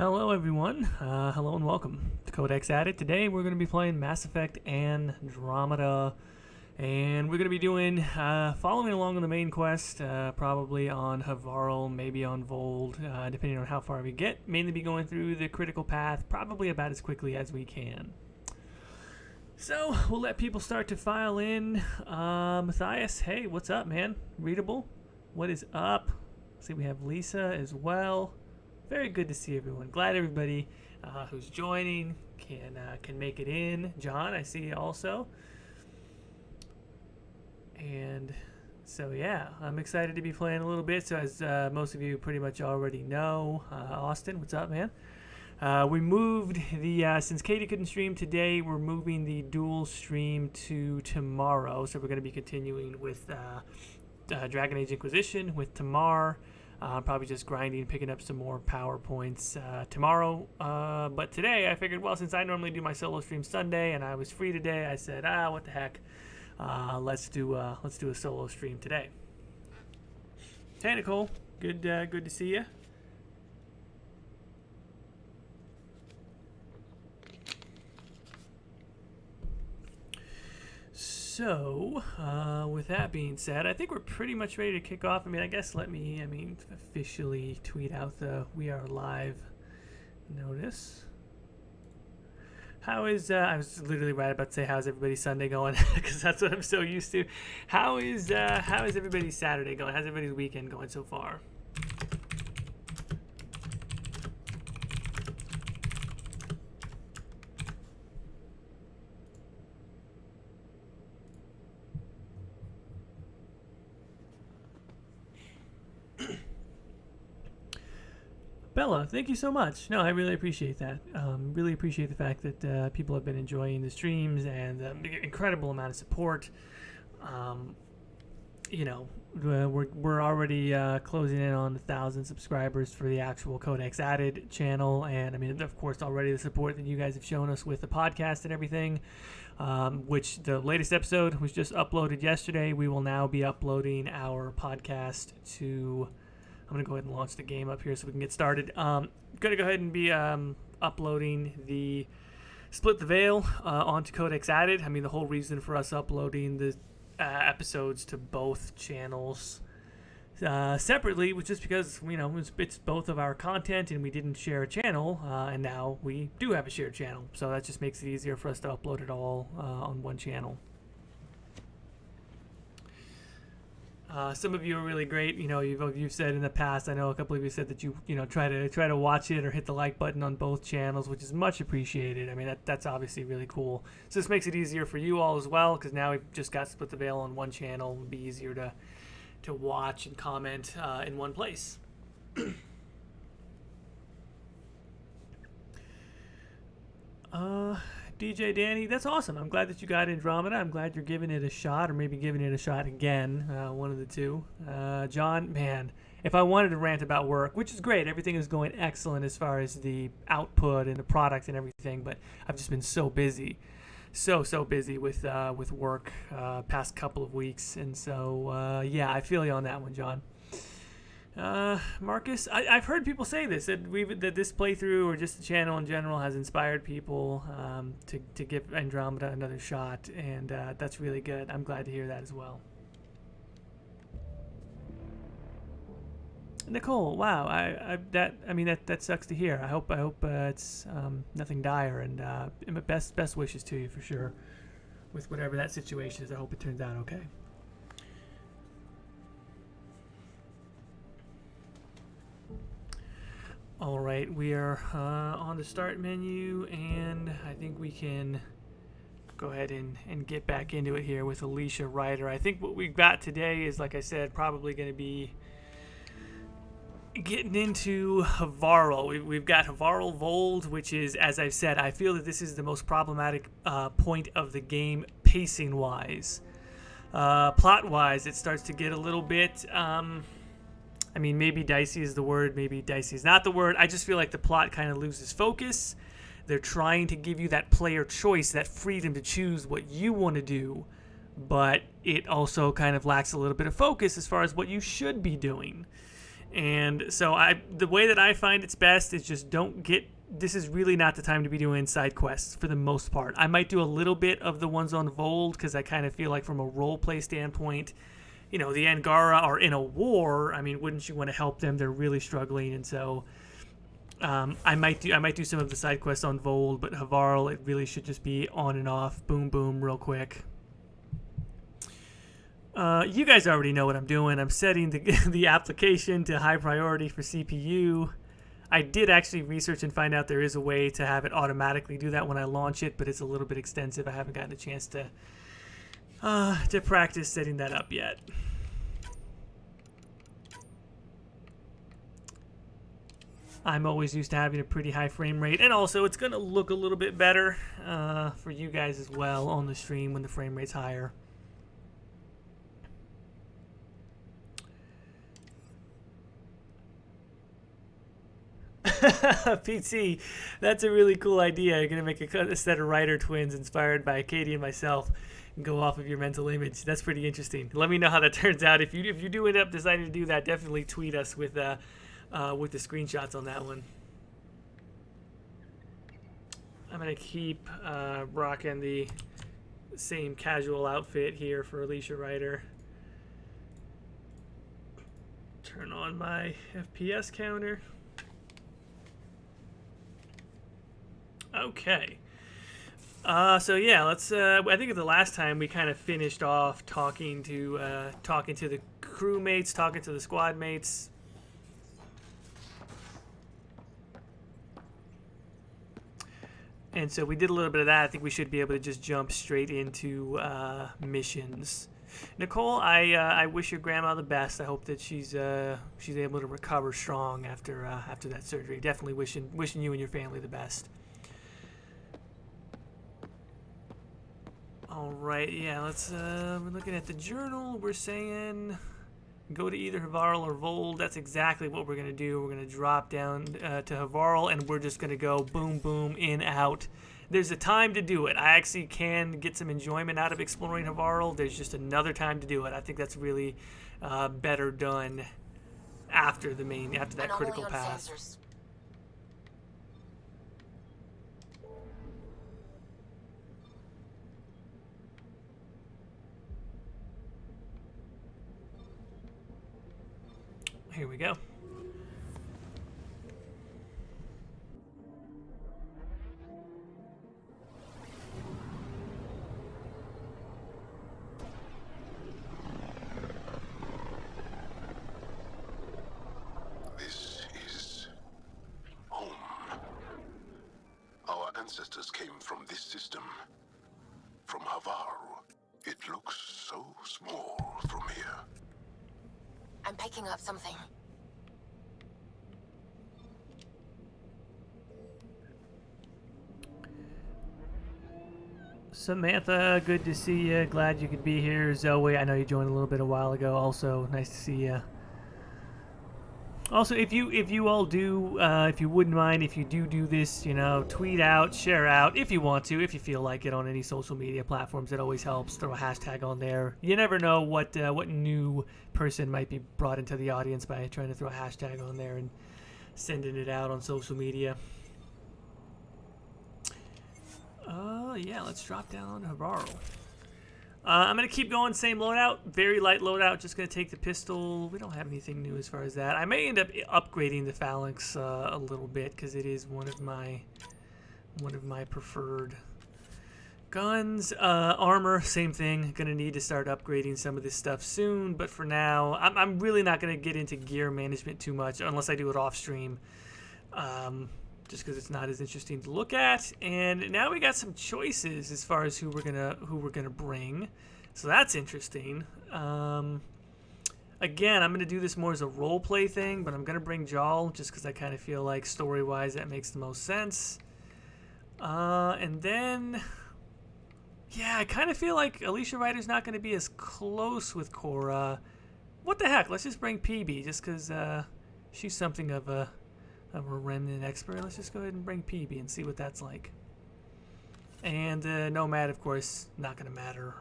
Hello everyone, hello and welcome to Codex Added. Today we're going to be playing Mass Effect Andromeda, and we're going to be doing, following along on the main quest, probably on Havarl, maybe on Vold, depending on how far we get. Mainly be going through the critical path, probably about as quickly as we can. So, we'll let people start to file in. Matthias, hey, what's up, man? Readable? What is up? See, we have Lisa as well. Very good to see everyone. Glad everybody who's joining can make it in. John, I see you also. And so yeah, I'm excited to be playing a little bit. So as most of you pretty much already know, Austin, what's up, man? We moved the since Katie couldn't stream today, we're moving the dual stream to tomorrow. So we're going to be continuing with Dragon Age Inquisition with Tamar. Probably just grinding, picking up some more PowerPoints tomorrow. But today I figured, well, since I normally do my solo stream Sunday and I was free today, I said, what the heck? Let's do a solo stream today. Hey, Nicole. Good to see you. So, with that being said, I think we're pretty much ready to kick off. I guess let me, officially tweet out the We Are Live notice. How is, I was literally right about to say, how's everybody's Sunday going? Because that's what I'm so used to. How is everybody's Saturday going? How's everybody's weekend going so far? Bella, thank you so much. No, I really appreciate that. Really appreciate the fact that people have been enjoying the streams and the incredible amount of support. We're already closing in on 1,000 subscribers for the actual Codex Added channel, and of course, already the support that you guys have shown us with the podcast and everything. Which the latest episode was just uploaded yesterday. We will now be uploading our podcast to. I'm going to go ahead and launch the game up here so we can get started. Going to go ahead and be uploading the Split the Veil onto Codex Added. The whole reason for us uploading the episodes to both channels separately was just because, it's both of our content and we didn't share a channel, and now we do have a shared channel. So that just makes it easier for us to upload it all on one channel. Some of you are really great. You've said in the past. I know a couple of you said that you try to watch it or hit the like button on both channels, which is much appreciated. That's obviously really cool. So this makes it easier for you all as well, because now we've just got Split the Veil on one channel. It would be easier to watch and comment in one place. DJ Danny, that's awesome. I'm glad that you got Andromeda. I'm glad you're giving it a shot, or maybe giving it a shot again, one of the two. John, man, if I wanted to rant about work, which is great, everything is going excellent as far as the output and the product and everything, but I've just been so busy. So busy with work past couple of weeks, and so, yeah, I feel you on that one, John. Marcus, I've heard people say this, that this playthrough or just the channel in general has inspired people to give Andromeda another shot, and that's really good. I'm glad to hear that as well. Nicole, wow, that sucks to hear. I hope it's nothing dire, and best wishes to you for sure with whatever that situation is. I hope it turns out okay. All right, we are on the start menu, and I think we can go ahead and get back into it here with Alicia Ryder. I think what we've got today is, like I said, probably going to be getting into Havarl. We've got Havarl Vold, which is, as I've said, I feel that this is the most problematic point of the game pacing-wise. Plot-wise, it starts to get a little bit... maybe dicey is the word, maybe dicey is not the word. I just feel like the plot kind of loses focus. They're trying to give you that player choice, that freedom to choose what you want to do, but it also kind of lacks a little bit of focus as far as what you should be doing. And so the way that I find it's best is just don't get. This is really not the time to be doing side quests for the most part. I might do a little bit of the ones on Vold because I kind of feel like from a role play standpoint, the Angara are in a war. I mean, wouldn't you want to help them? They're really struggling, and so I might do some of the side quests on Vold, but Havarl, it really should just be on and off, boom boom, real quick. You guys already know what I'm doing. I'm setting the application to high priority for CPU. I did actually research and find out there is a way to have it automatically do that when I launch it, but it's a little bit extensive. I haven't gotten a chance to practice setting that up yet. I'm always used to having a pretty high frame rate, and also it's going to look a little bit better for you guys as well on the stream when the frame rate's higher. PT, that's a really cool idea. You're gonna make a set of writer twins inspired by Katie and myself, and go off of your mental image. That's pretty interesting. Let me know how that turns out. If you do end up deciding to do that, definitely tweet us with the screenshots on that one. I'm gonna keep rocking the same casual outfit here for Alicia Ryder. Turn on my FPS counter. Okay. So yeah, let's. I think the last time we kind of finished off talking to the crewmates, talking to the squad mates. And so we did a little bit of that. I think we should be able to just jump straight into missions. Nicole, I wish your grandma the best. I hope that she's able to recover strong after that surgery. Definitely wishing you and your family the best. All right, yeah, let's, we're looking at the journal. We're saying go to either Havarl or Vold. That's exactly what we're going to do. We're going to drop down to Havarl, and we're just going to go boom, boom, in, out. There's a time to do it. I actually can get some enjoyment out of exploring Havarl. There's just another time to do it. I think that's really better done after that critical pass. Sensors. Here we go. This is home. Our ancestors came from this system, from Havarl. It looks so small from here. I'm picking up something. Samantha, good to see you. Glad you could be here. Zoe, I know you joined a little bit a while ago. Also, nice to see you. Also, if you all do, if you wouldn't mind, if you do this, tweet out, share out, if you want to, if you feel like it on any social media platforms, it always helps. Throw a hashtag on there. You never know what new person might be brought into the audience by trying to throw a hashtag on there and sending it out on social media. Yeah, let's drop down Havarl. I'm going to keep going, same loadout, very light loadout, just going to take the pistol. We don't have anything new as far as that. I may end up upgrading the phalanx a little bit because it is one of my preferred guns. Armor, same thing. Going to need to start upgrading some of this stuff soon, but for now, I'm really not going to get into gear management too much unless I do it off stream. Just because it's not as interesting to look at. And now we got some choices as far as who we're gonna bring, so that's interesting. Again, I'm gonna do this more as a role play thing, but I'm gonna bring Jal just because I kind of feel like story wise that makes the most sense. And then, yeah, I kind of feel like Alicia Ryder's not gonna be as close with Cora. What the heck? Let's just bring PB just because she's something of a remnant expert. Let's just go ahead and bring PB and see what that's like. And Nomad, of course, not going to matter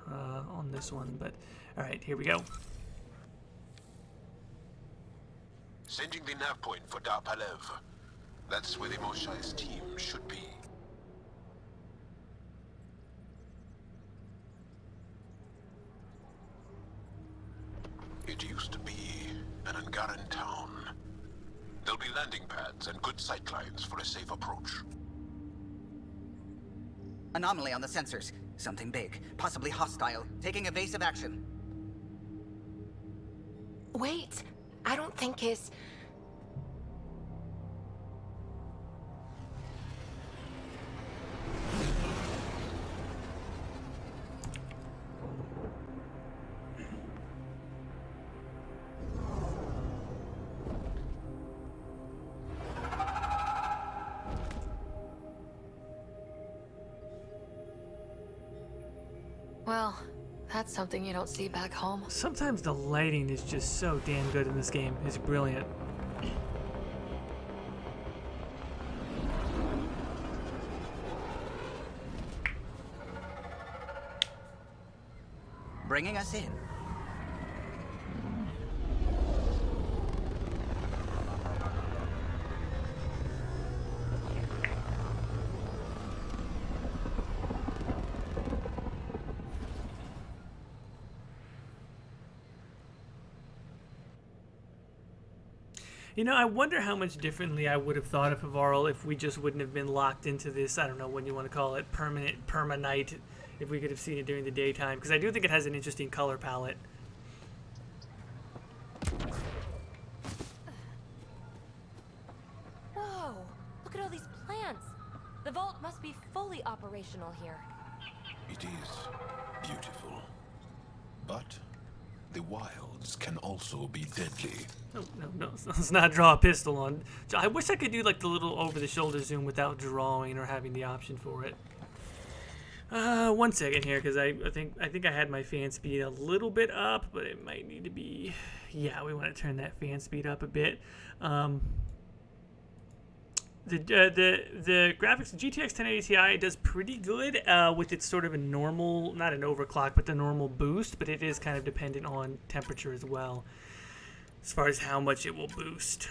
on this one. But all right, here we go. Sending the nav point for Darpalev. That's where the Moshai's team should be. It used to be an Angaran town. There'll be landing pads and good sightlines for a safe approach. Anomaly on the sensors. Something big, possibly hostile, taking evasive action. Wait, I don't think his... Well, that's something you don't see back home. Sometimes the lighting is just so damn good in this game. It's brilliant. Bringing us in. You know, I wonder how much differently I would have thought of Havarl if we just wouldn't have been locked into this, I don't know what you want to call it, perma-night, if we could have seen it during the daytime, because I do think it has an interesting color palette. Whoa! Look at all these plants! The vault must be fully operational here. It is beautiful. But the wilds can also be deadly. No, let's not draw a pistol on. I wish I could do like the little over-the-shoulder zoom without drawing or having the option for it. 1 second here, because I think I had my fan speed a little bit up, but it might need to be. Yeah, we want to turn that fan speed up a bit. The graphics, the GTX 1080 Ti does pretty good with its sort of a normal, not an overclock, but the normal boost, but it is kind of dependent on temperature as well, as far as how much it will boost.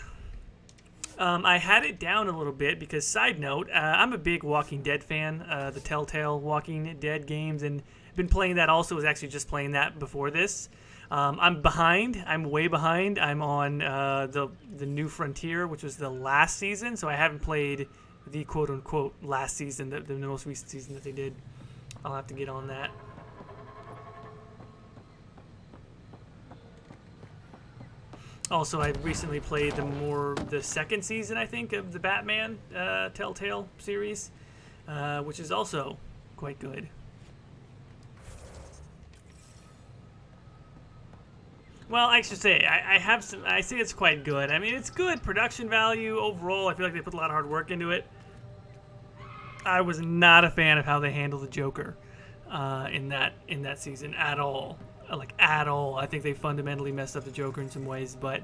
I had it down a little bit because, side note, I'm a big Walking Dead fan, the Telltale Walking Dead games, and been playing that also. Was actually just playing that before this. I'm behind. I'm way behind. I'm on the New Frontier, which was the last season, so I haven't played the quote-unquote last season, the most recent season that they did. I'll have to get on that. Also, I've recently played the second season, I think, of the Batman Telltale series, which is also quite good. Well, I should say, I say it's quite good. I mean, it's good production value overall. I feel like they put a lot of hard work into it. I was not a fan of how they handled the Joker in that season at all. Like, at all. I think they fundamentally messed up the Joker in some ways, but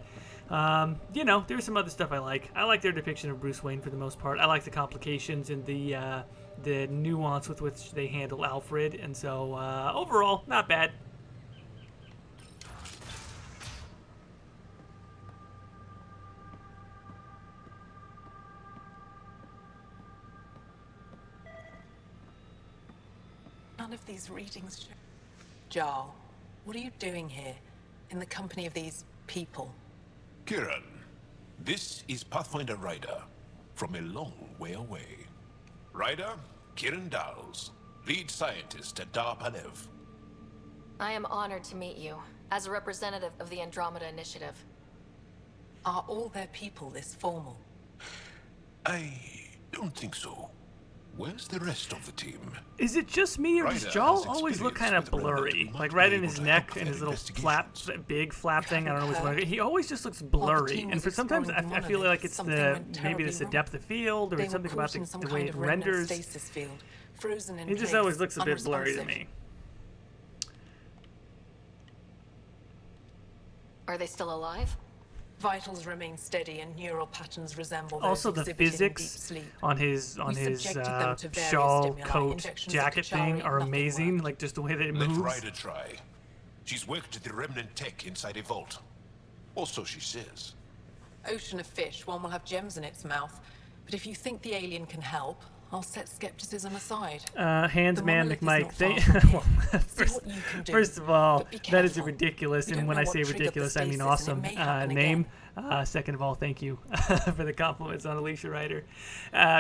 you know, there's some other stuff I like. I like their depiction of Bruce Wayne for the most part. I like the complications and the nuance with which they handle Alfred, and so overall, not bad. None of these readings show. Jarl, what are you doing here, in the company of these people? Kiran, this is Pathfinder Ryder, from a long way away. Ryder, Kiran Dals, lead scientist at Darpalev. I am honored to meet you, as a representative of the Andromeda Initiative. Are all their people this formal? I don't think so. Where's the rest of the team? Is it just me, or does Ryder Jaw has always look kind of experience with blurry? remnant, Like might right be in able his to neck help and his their little flap, investigations. big flap thing. I don't know which one. heard He always just looks while the blurry, team and was for sometimes exploring I the feel like monolith, it's something the went maybe it's the terribly depth of field, or They it's something were about caught in some the way kind it of remnant renders. stasis field, frozen in It just place, always looks a bit blurry to unresponsive. me. Are they still alive? Vitals remain steady and neural patterns resemble those Also, the exhibited in physics deep sleep. on his We subjected them to various shawl, stimuli, coat, injections of jacket Kachari, thing are nothing amazing. worked. Like just the way that it Let moves. Ryder try. She's worked at the remnant tech inside a vault. Or so she says. ocean of fish, one will have gems in its mouth. But if you think the alien can help, I'll set skepticism aside. Hands The man monolith is McMike. not far from here. Well, See what you can do. first of all, But be that is a careful. ridiculous, You and don't when know I what say triggered the ridiculous, I mean stasis, and it awesome may happen name. again. Second of all, thank you for the compliments on Alicia Ryder.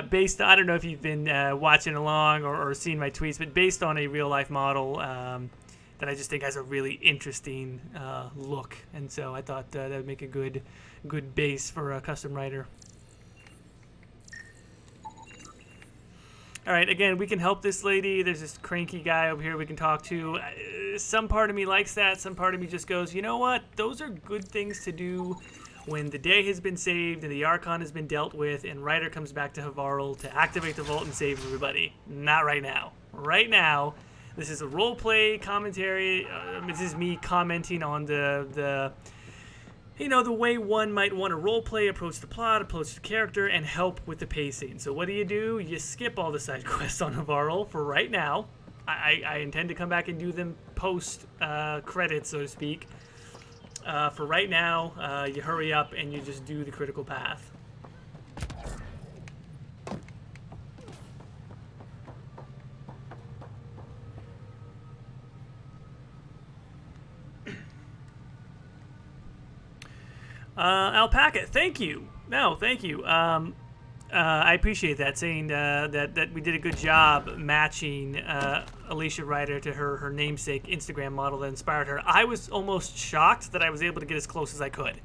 Based, I don't know if you've been watching along or seen my tweets, but based on a real life model that I just think has a really interesting look, and so I thought that would make a good base for a custom writer. All right, again, we can help this lady. There's this cranky guy over here we can talk to. Some part of me likes that. Some part of me just goes, you know what? Those are good things to do when the day has been saved and the Archon has been dealt with and Ryder comes back to Havarl to activate the vault and save everybody. Not right now. Right now, this is a roleplay commentary. This is me commenting on the the way one might want to roleplay, approach the plot, approach the character, and help with the pacing. So what do? You skip all the side quests on Havarl for right now. I intend to come back and do them post credits, so to speak. For right now, you hurry up and you just do the critical path. Alpaca, thank you. No, thank you. I appreciate that, saying that we did a good job matching Alicia Ryder to her namesake Instagram model that inspired her. I was almost shocked that I was able to get as close as I could,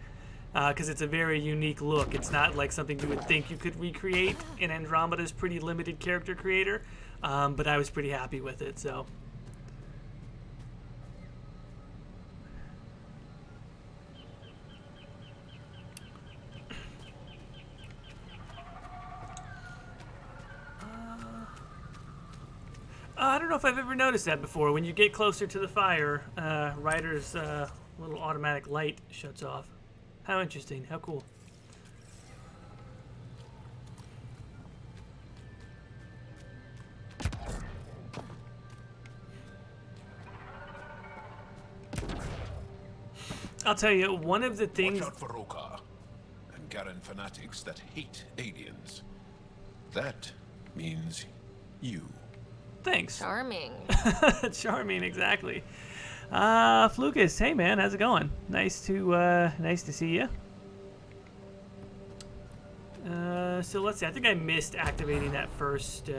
because it's a very unique look. It's not like something you would think you could recreate in Andromeda's pretty limited character creator, but I was pretty happy with it, so... I don't know if I've ever noticed that before. When you get closer to the fire, Ryder's little automatic light shuts off. How interesting. How cool. I'll tell you, one of the things... Watch out for Rokar and Garen fanatics that hate aliens. That means you. Thanks. Charming. Charming, exactly. Flukas, hey man, how's it going? Nice to see you. So let's see. I think I missed activating that first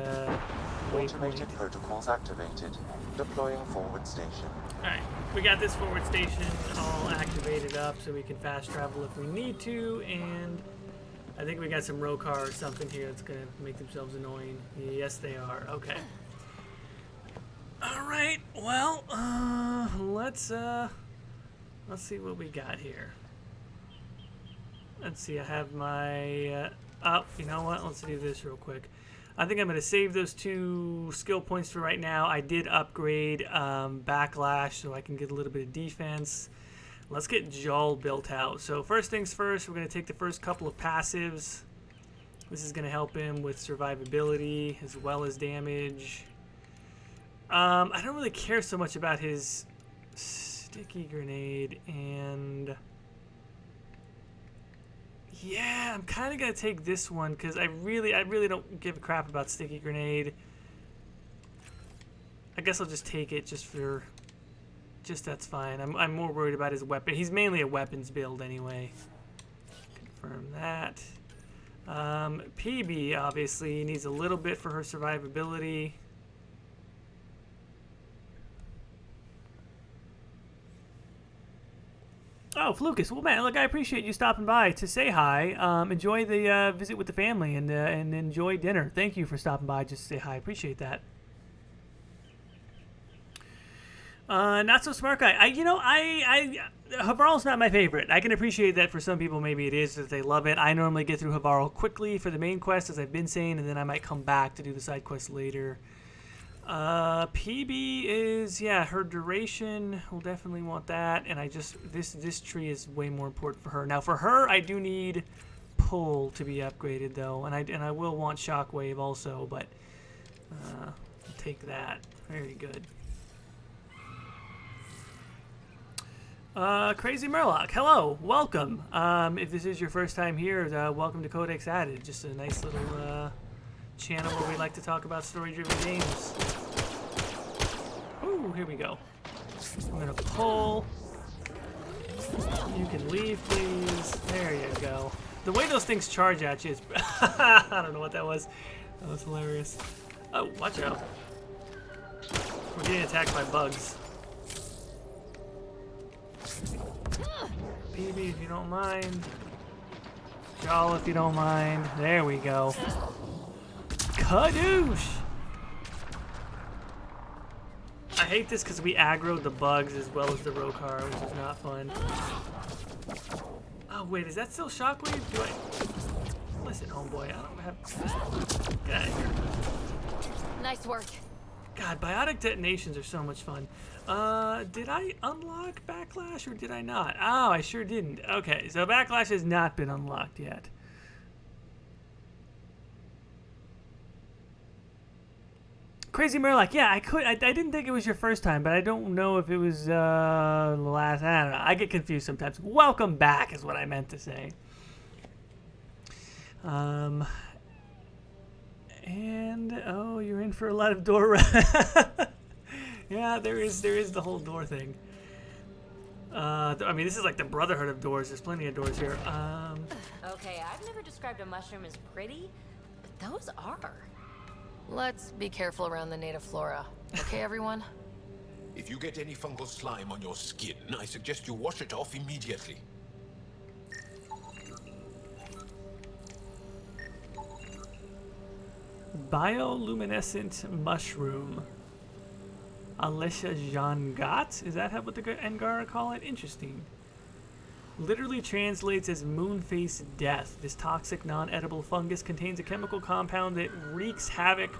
Automated protocols activated. Deploying forward station. Alright, we got this forward station all activated up so we can fast travel if we need to, and I think we got some Rokar or something here that's gonna make themselves annoying. Yes, they are. Okay. Alright, well, let's see what we got here. Let's see, I have my, you know what, let's do this real quick. I think I'm going to save those 2 skill points for right now. I did upgrade Backlash so I can get a little bit of defense. Let's get Jaw built out. So first things first, we're going to take the first couple of passives. This is going to help him with survivability as well as damage. I don't really care so much about his sticky grenade, and yeah, I'm kind of gonna take this one because I really don't give a crap about sticky grenade. I guess I'll just take it that's fine. I'm more worried about his weapon. He's mainly a weapons build anyway. Confirm that. PB obviously needs a little bit for her survivability. Oh, Flukas. Well, man, look, I appreciate you stopping by to say hi. Enjoy the visit with the family and enjoy dinner. Thank you for stopping by just to say hi. Appreciate that. Not so smart guy. Havarl's not my favorite. I can appreciate that for some people. Maybe it is that they love it. I normally get through Havarl quickly for the main quest, as I've been saying, and then I might come back to do the side quest later. PB is, yeah, her duration. We'll definitely want that. And this tree is way more important for her. Now for her, I do need pull to be upgraded though. And I will want shockwave also, but, I'll take that. Very good. Crazy Murloc, hello, welcome. If this is your first time here, welcome to Codex Added. Just a nice little channel where we like to talk about story-driven games. Ooh, here we go. I'm gonna pull. You can leave, please. There you go. The way those things charge at you is... I don't know what that was. That was hilarious. Oh, watch out. We're getting attacked by bugs. PB, if you don't mind. Y'all, if you don't mind. There we go. Kadoosh! I hate this because we aggroed the bugs as well as the Rokar, which is not fun. Oh, wait, is that still Shockwave? Do I... Listen, homeboy, I don't have... Get out of here. Nice work. God, biotic detonations are so much fun. Did I unlock Backlash or did I not? Oh, I sure didn't. Okay, so Backlash has not been unlocked yet. Crazy Murloc, yeah, I didn't think it was your first time, but I don't know if it was the last. I don't know. I get confused sometimes. Welcome back is what I meant to say. And oh, you're in for a lot of door. Yeah, there is the whole door thing. I mean, this is like the Brotherhood of doors. There's plenty of doors here. Okay, I've never described a mushroom as pretty, but those are. Let's be careful around the native flora. Okay, everyone? If you get any fungal slime on your skin, I suggest you wash it off immediately. Bioluminescent mushroom. Alicia Jangat? Is that what the Angara call it? Interesting. Literally translates as moonface death. This toxic, non-edible fungus contains a chemical compound that wreaks havoc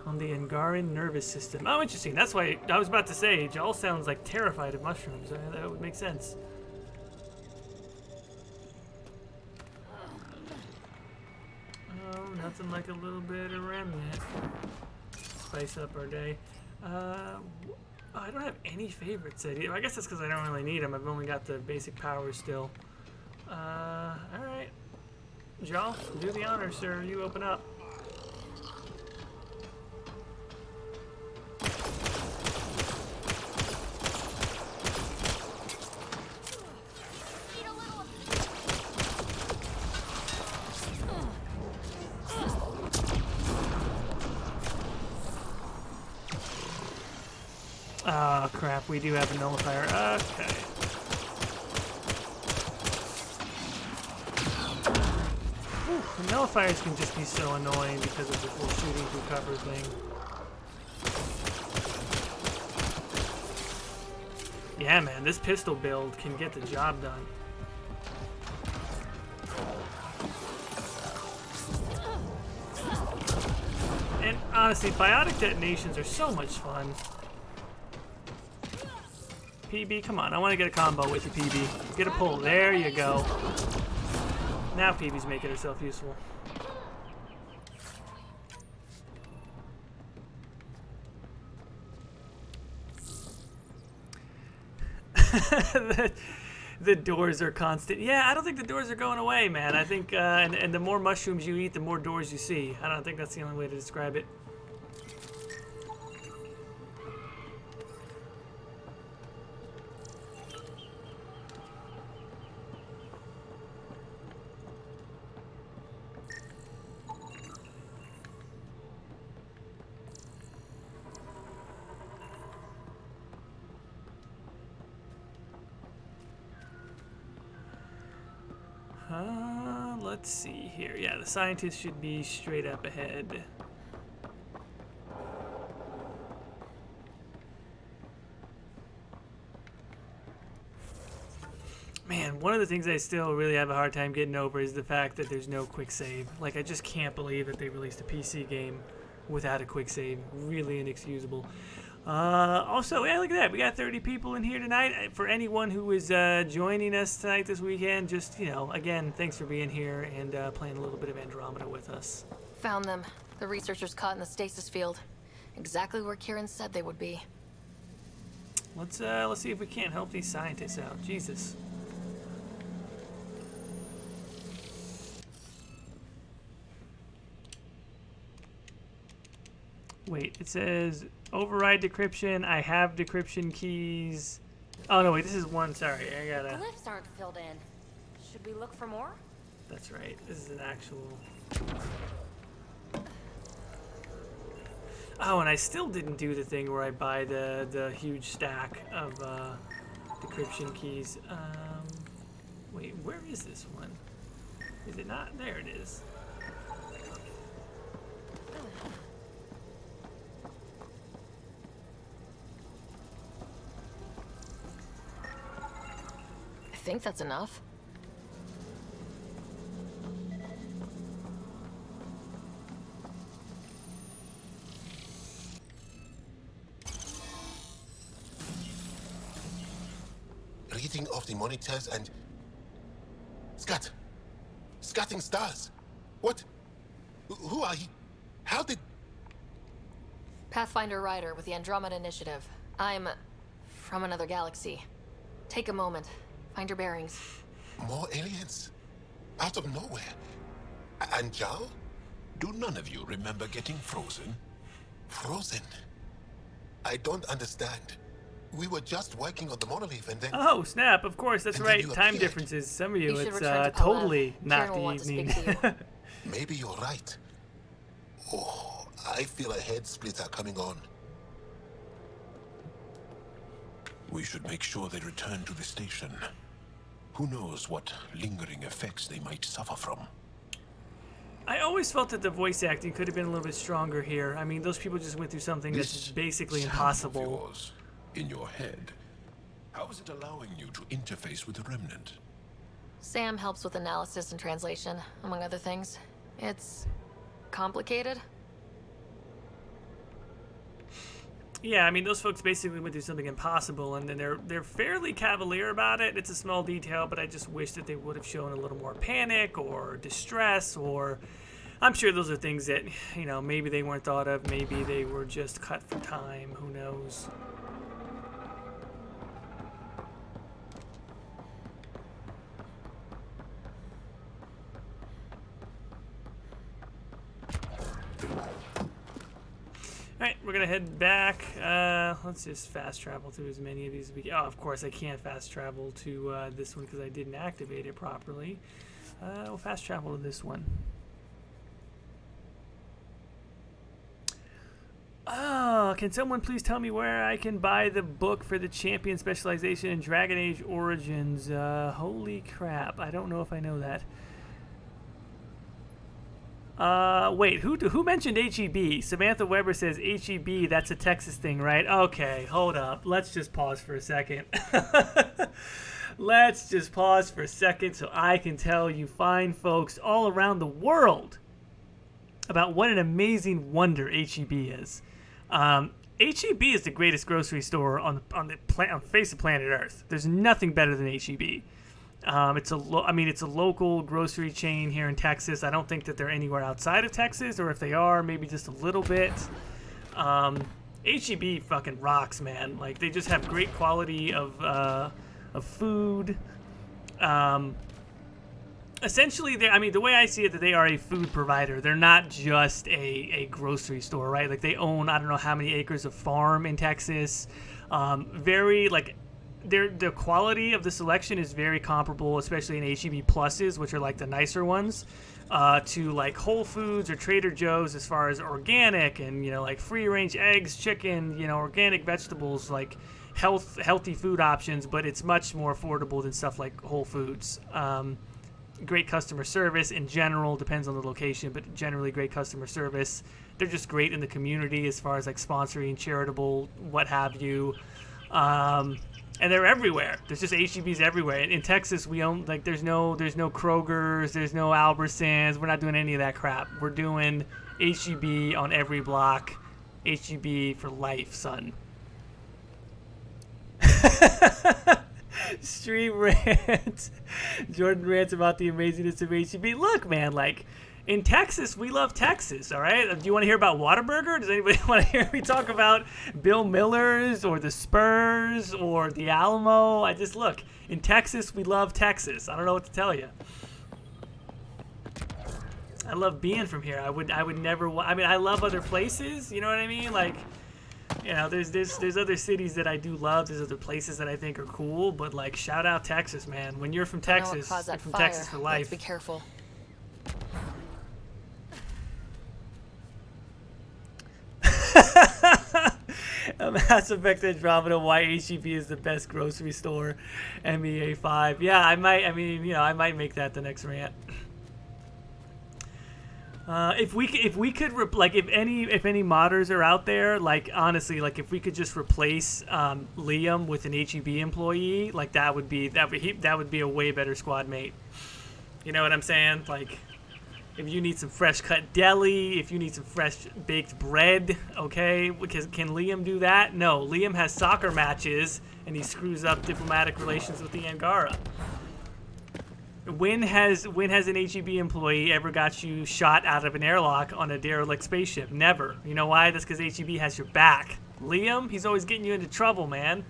on the Angaran nervous system. Oh, interesting. That's why I was about to say, Jal sounds like terrified of mushrooms. That would make sense. Oh, nothing like a little bit of remnant. Spice up our day. I don't have any favorites. I guess that's because I don't really need them. I've only got the basic powers still. Alright. Jal, do the honor, sir. You open up. Oh, crap. We do have a nullifier. Okay. Whew, the nullifiers can just be so annoying because of the whole shooting through cover thing. Yeah, man. This pistol build can get the job done. And honestly, biotic detonations are so much fun. PB, come on. I want to get a combo with you, PB. Get a pull. There you go. Now PB's making herself useful. The doors are constant. Yeah, I don't think the doors are going away, man. I think, and the more mushrooms you eat, the more doors you see. I don't think that's the only way to describe it. Let's see here. Yeah, the scientists should be straight up ahead. Man, one of the things I still really have a hard time getting over is the fact that there's no quick save. Like, I just can't believe that they released a PC game without a quick save. Really inexcusable. Also, yeah, look at that. We got 30 people in here tonight. For anyone who is joining us tonight this weekend, just, you know, again, thanks for being here and playing a little bit of Andromeda with us. Found them. The researchers caught in the stasis field. Exactly where Kieran said they would be. Let's see if we can't help these scientists out. Jesus. Wait, it says override decryption. I have decryption keys. Oh no, wait, this is one. Sorry, I gotta. Glyphs aren't filled in. Should we look for more? That's right. This is an actual. Oh, and I still didn't do the thing where I buy the huge stack of decryption keys. Wait, where is this one? Is it not? There it is. I think that's enough. Reading of the monitors and... Scatting stars. What? Who are you? How did... Pathfinder Ryder with the Andromeda Initiative. I'm from another galaxy. Take a moment. Find your bearings. More aliens? Out of nowhere? And Zhao? Do none of you remember getting frozen? Frozen? I don't understand. We were just working on the monolith and then... Oh, snap. Of course, that's And then right. you Time appeared. differences. Some of you, You should it's return to Palev. totally not Kieran will the want to evening. speak to you. Maybe you're right. Oh, I feel a head splitter coming on. We should make sure they return to the station. Who knows what lingering effects they might suffer from. I always felt that the voice acting could have been a little bit stronger here. I mean, those people just went through something that's This basically sound impossible. of yours in your head. How is it allowing you to interface with the Remnant? Sam helps with analysis and translation, among other things. It's complicated. Yeah, I mean, those folks basically went through something impossible, and then they're fairly cavalier about it. It's a small detail, but I just wish that they would have shown a little more panic or distress, or I'm sure those are things that, you know, maybe they weren't thought of, maybe they were just cut for time, who knows. Alright, we're gonna head back. Let's just fast travel through as many of these as we can. Oh, of course, I can't fast travel to this one because I didn't activate it properly. We'll fast travel to this one. Oh, can someone please tell me where I can buy the book for the champion specialization in Dragon Age Origins? Holy crap, I don't know if I know that. Wait, who mentioned HEB? Samantha Weber says HEB, that's a Texas thing, right? Okay, hold up. Let's just pause for a second. Let's just pause for a second so I can tell you fine folks all around the world about what an amazing wonder HEB is. HEB is the greatest grocery store on the face of planet Earth. There's nothing better than HEB. It's a local grocery chain here in Texas. I don't think that they're anywhere outside of Texas, or if they are, maybe just a little bit. HEB fucking rocks, man. Like, they just have great quality of food. Essentially, the way I see it, that they are a food provider. They're not just a grocery store, right? Like, they own, I don't know how many acres of farm in Texas. The quality of the selection is very comparable, especially in HEB Pluses, which are like the nicer ones, to like Whole Foods or Trader Joe's as far as organic and, you know, like free-range eggs, chicken, you know, organic vegetables, like healthy food options, but it's much more affordable than stuff like Whole Foods. Great customer service in general, depends on the location, but generally great customer service. They're just great in the community as far as like sponsoring, charitable, what have you. And they're everywhere. There's just HEBs everywhere. In Texas, we own, like, there's no Kroger's, there's no Albertsons. We're not doing any of that crap. We're doing HEB on every block. HEB for life, son. Stream rant. Jordan rants about the amazingness of HEB. Look, man, like, In Texas, we love Texas, all right? Do you want to hear about Whataburger? Does anybody want to hear me talk about Bill Miller's or the Spurs or the Alamo? Look, in Texas, we love Texas. I don't know what to tell you. I love being from here. I would never, I love other places, you know what I mean? Like, you know, there's other cities that I do love. There's other places that I think are cool, but like, shout out Texas, man. When you're from Texas, you're from Texas for life. Be careful. Mass Effect Andromeda, why HEB is the best grocery store, MEA 5. Yeah, I might make that the next rant. If any modders are out there, like, honestly, like, if we could just replace Liam with an HEB employee, like, that would be a way better squad mate. You know what I'm saying? Like, if you need some fresh cut deli, if you need some fresh baked bread, okay? Because can Liam do that? No, Liam has soccer matches and he screws up diplomatic relations with the Angara. When has an HEB employee ever got you shot out of an airlock on a derelict spaceship? Never. You know why? That's because HEB has your back. Liam, he's always getting you into trouble, man.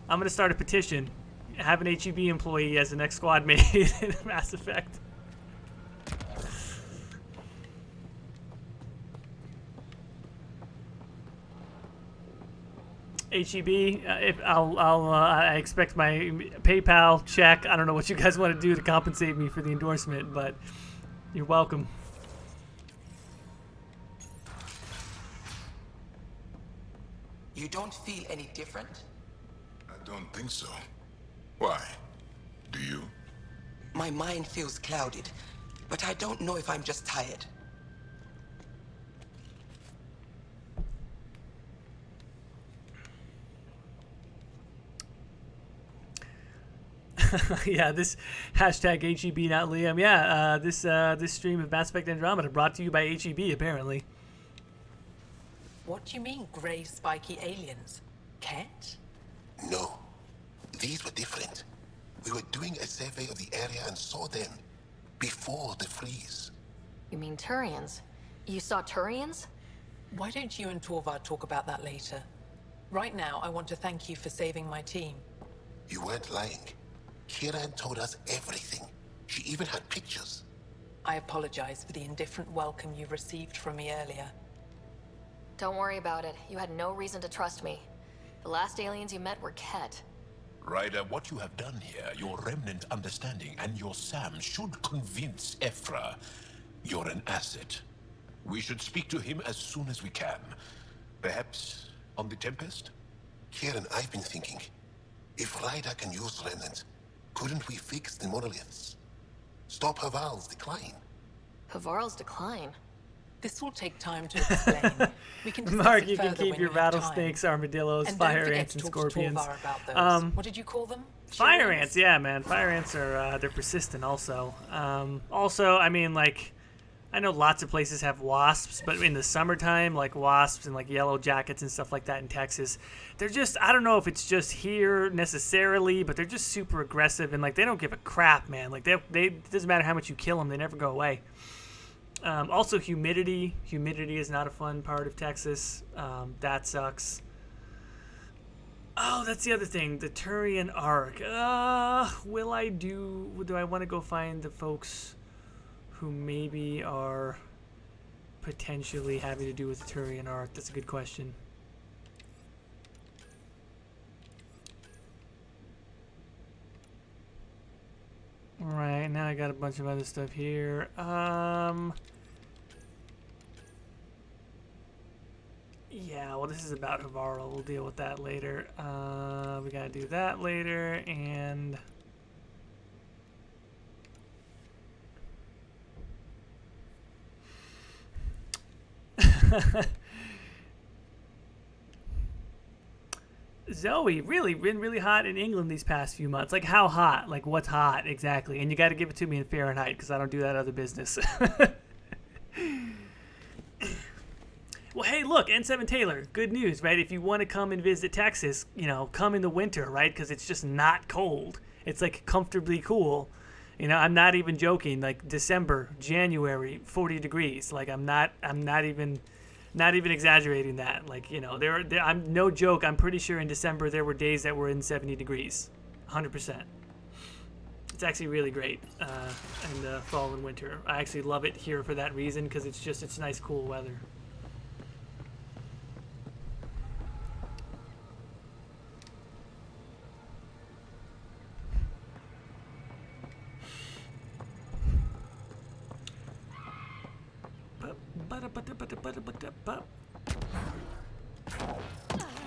I'm gonna start a petition. Have an HEB employee as the next squad mate in Mass Effect. HEB, I expect my PayPal check. I don't know what you guys want to do to compensate me for the endorsement, but you're welcome. You don't feel any different? I don't think so. Why? Do you? My mind feels clouded, but I don't know if I'm just tired. Yeah, this hashtag HEB not Liam. Yeah, this stream of Mass Effect Andromeda brought to you by HEB, apparently. What do you mean, grey spiky aliens? Ket? No. These were different. We were doing a survey of the area and saw them before the freeze. You mean Turians? You saw Turians? Why don't you and Torvar talk about that later? Right now, I want to thank you for saving my team. You weren't lying. Kiran told us everything. She even had pictures. I apologize for the indifferent welcome you received from me earlier. Don't worry about it. You had no reason to trust me. The last aliens you met were Ket. Ryder, what you have done here, your remnant understanding and your SAM should convince Ephra you're an asset. We should speak to him as soon as we can. Perhaps on the Tempest? Kiran, I've been thinking. If Ryder can use remnants, couldn't we fix the monoliths? Stop Havarl's decline? Havarl's decline? This will take time to explain. We can discuss Mark, it you can further keep when your you have rattlesnakes, time. armadillos, And fire don't forget ants, to and talk to scorpions. Torvar about those. What did you call them? Fire Cheerios? ants, yeah, man. Fire ants are they're persistent. Also, I mean, like, I know lots of places have wasps, but in the summertime, like wasps and like yellow jackets and stuff like that in Texas, they're just, I don't know if it's just here necessarily, but they're just super aggressive and like they don't give a crap, man. Like they it doesn't matter how much you kill them, they never go away. Also, humidity. Humidity is not a fun part of Texas. That sucks. Oh, that's the other thing. The Turian Ark. Do I want to go find the folks who maybe are potentially having to do with the Turian Ark? That's a good question. Alright, now I got a bunch of other stuff here. Yeah, well, this is about Havarl. We'll deal with that later. We gotta do that later, and... Zoe, really been really hot in England these past few months. Like, how hot? Like, what's hot exactly? And you got to give it to me in Fahrenheit because I don't do that other business. Well, hey, look, N7 Taylor, good news, right? If you want to come and visit Texas, you know, come in the winter, right? Because it's just not cold. It's like comfortably cool. You know, I'm not even joking. Like December, January, 40 degrees. Like I'm not even exaggerating that. Like, you know, I'm no joke. I'm pretty sure in December there were days that were in 70 degrees, 100%. It's actually really great in the fall and winter. I actually love it here for that reason because it's nice, cool weather.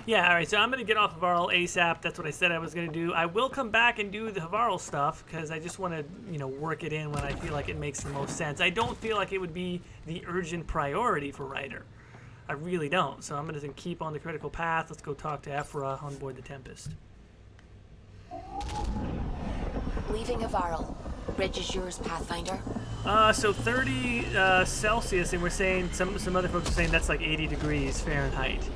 Yeah, all right, so I'm going to get off of Havarl ASAP. That's what I said I was going to do. I will come back and do the Havarl stuff because I just want to, you know, work it in when I feel like it makes the most sense. I don't feel like it would be the urgent priority for Ryder. I really don't. So I'm going to keep on the critical path. Let's go talk to Ephra on board the Tempest. Leaving Havarl. Bridge is yours, Pathfinder. So 30 Celsius, and we're saying, some other folks are saying that's like 80 degrees Fahrenheit.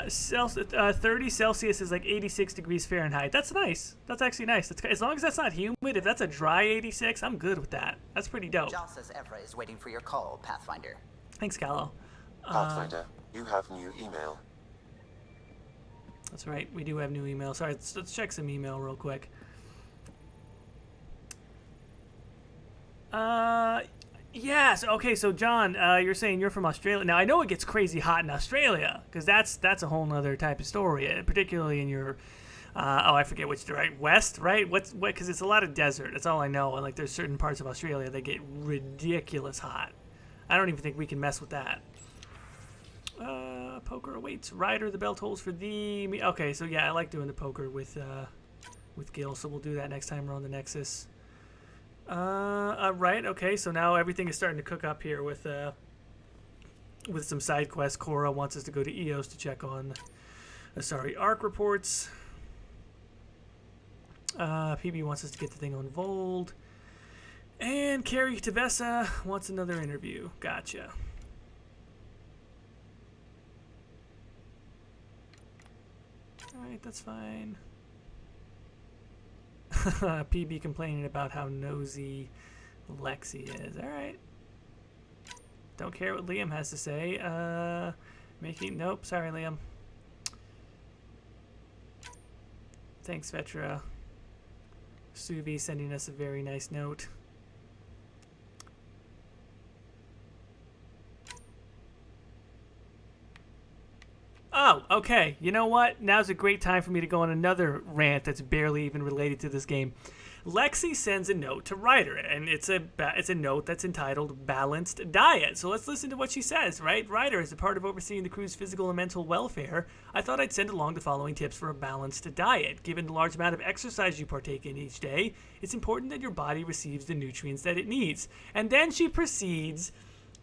30 Celsius is like 86 degrees Fahrenheit. That's nice. That's actually nice. As long as that's not humid, if that's a dry 86, I'm good with that. That's pretty dope. Jal says Ephra is waiting for your call, Pathfinder. Thanks, Callow. Pathfinder, you have new email. That's right. We do have new email. Sorry, let's check some email real quick. Yes. Okay. So John, you're saying you're from Australia. Now I know it gets crazy hot in Australia because that's a whole nother type of story, particularly in your, I forget which right west, right? What? Because it's a lot of desert. That's all I know. And like there's certain parts of Australia that get ridiculous hot. I don't even think we can mess with that. Poker awaits. Ryder, the bell tolls for thee. Okay. So yeah, I like doing the poker with Gil. So we'll do that next time we're on the Nexus. Right, okay, so now everything is starting to cook up here with some side quests. Cora wants us to go to EOS to check on, ARC reports. PB wants us to get the thing on Vold. And Carrie Tavessa wants another interview. Gotcha. Alright, that's fine. PB complaining about how nosy Lexi is. Alright. Don't care what Liam has to say. Nope, sorry Liam. Thanks, Vetra. Suvi sending us a very nice note. Oh, okay. You know what? Now's a great time for me to go on another rant that's barely even related to this game. Lexi sends a note to Ryder, and it's a note that's entitled Balanced Diet. So let's listen to what she says, right? Ryder, as a part of overseeing the crew's physical and mental welfare, I thought I'd send along the following tips for a balanced diet. Given the large amount of exercise you partake in each day, it's important that your body receives the nutrients that it needs. And then she proceeds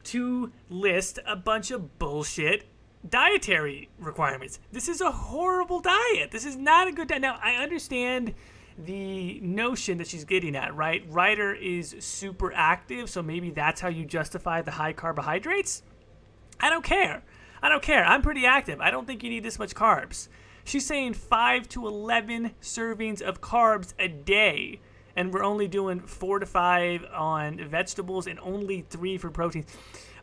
to list a bunch of bullshit dietary requirements. This is a horrible diet. This is not a good diet. Now, I understand the notion that she's getting at, right? Ryder is super active, so maybe that's how you justify the high carbohydrates. I don't care. I'm pretty active. I don't think you need this much carbs. She's saying 5 to 11 servings of carbs a day, and we're only doing 4 to 5 on vegetables and only 3 for protein.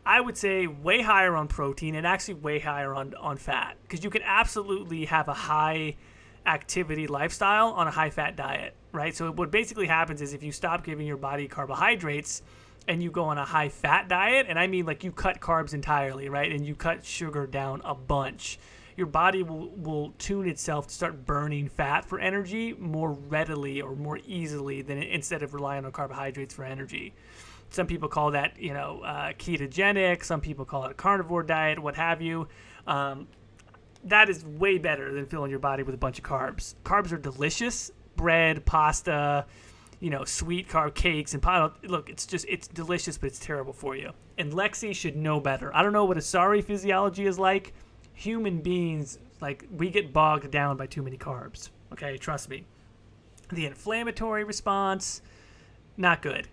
I would say way higher on protein and actually way higher on fat, because you can absolutely have a high activity lifestyle on a high fat diet, right? So what basically happens is if you stop giving your body carbohydrates and you go on a high fat diet, and I mean like you cut carbs entirely, right? And you cut sugar down a bunch, your body will tune itself to start burning fat for energy more readily or more easily than instead of relying on carbohydrates for energy. Some people call that, ketogenic. Some people call it a carnivore diet, what have you. That is way better than filling your body with a bunch of carbs. Carbs are delicious. Bread, pasta, sweet carb cakes. And look, it's delicious, but it's terrible for you. And Lexi should know better. I don't know what Asari physiology is like. Human beings, we get bogged down by too many carbs. Okay, trust me. The inflammatory response, not good.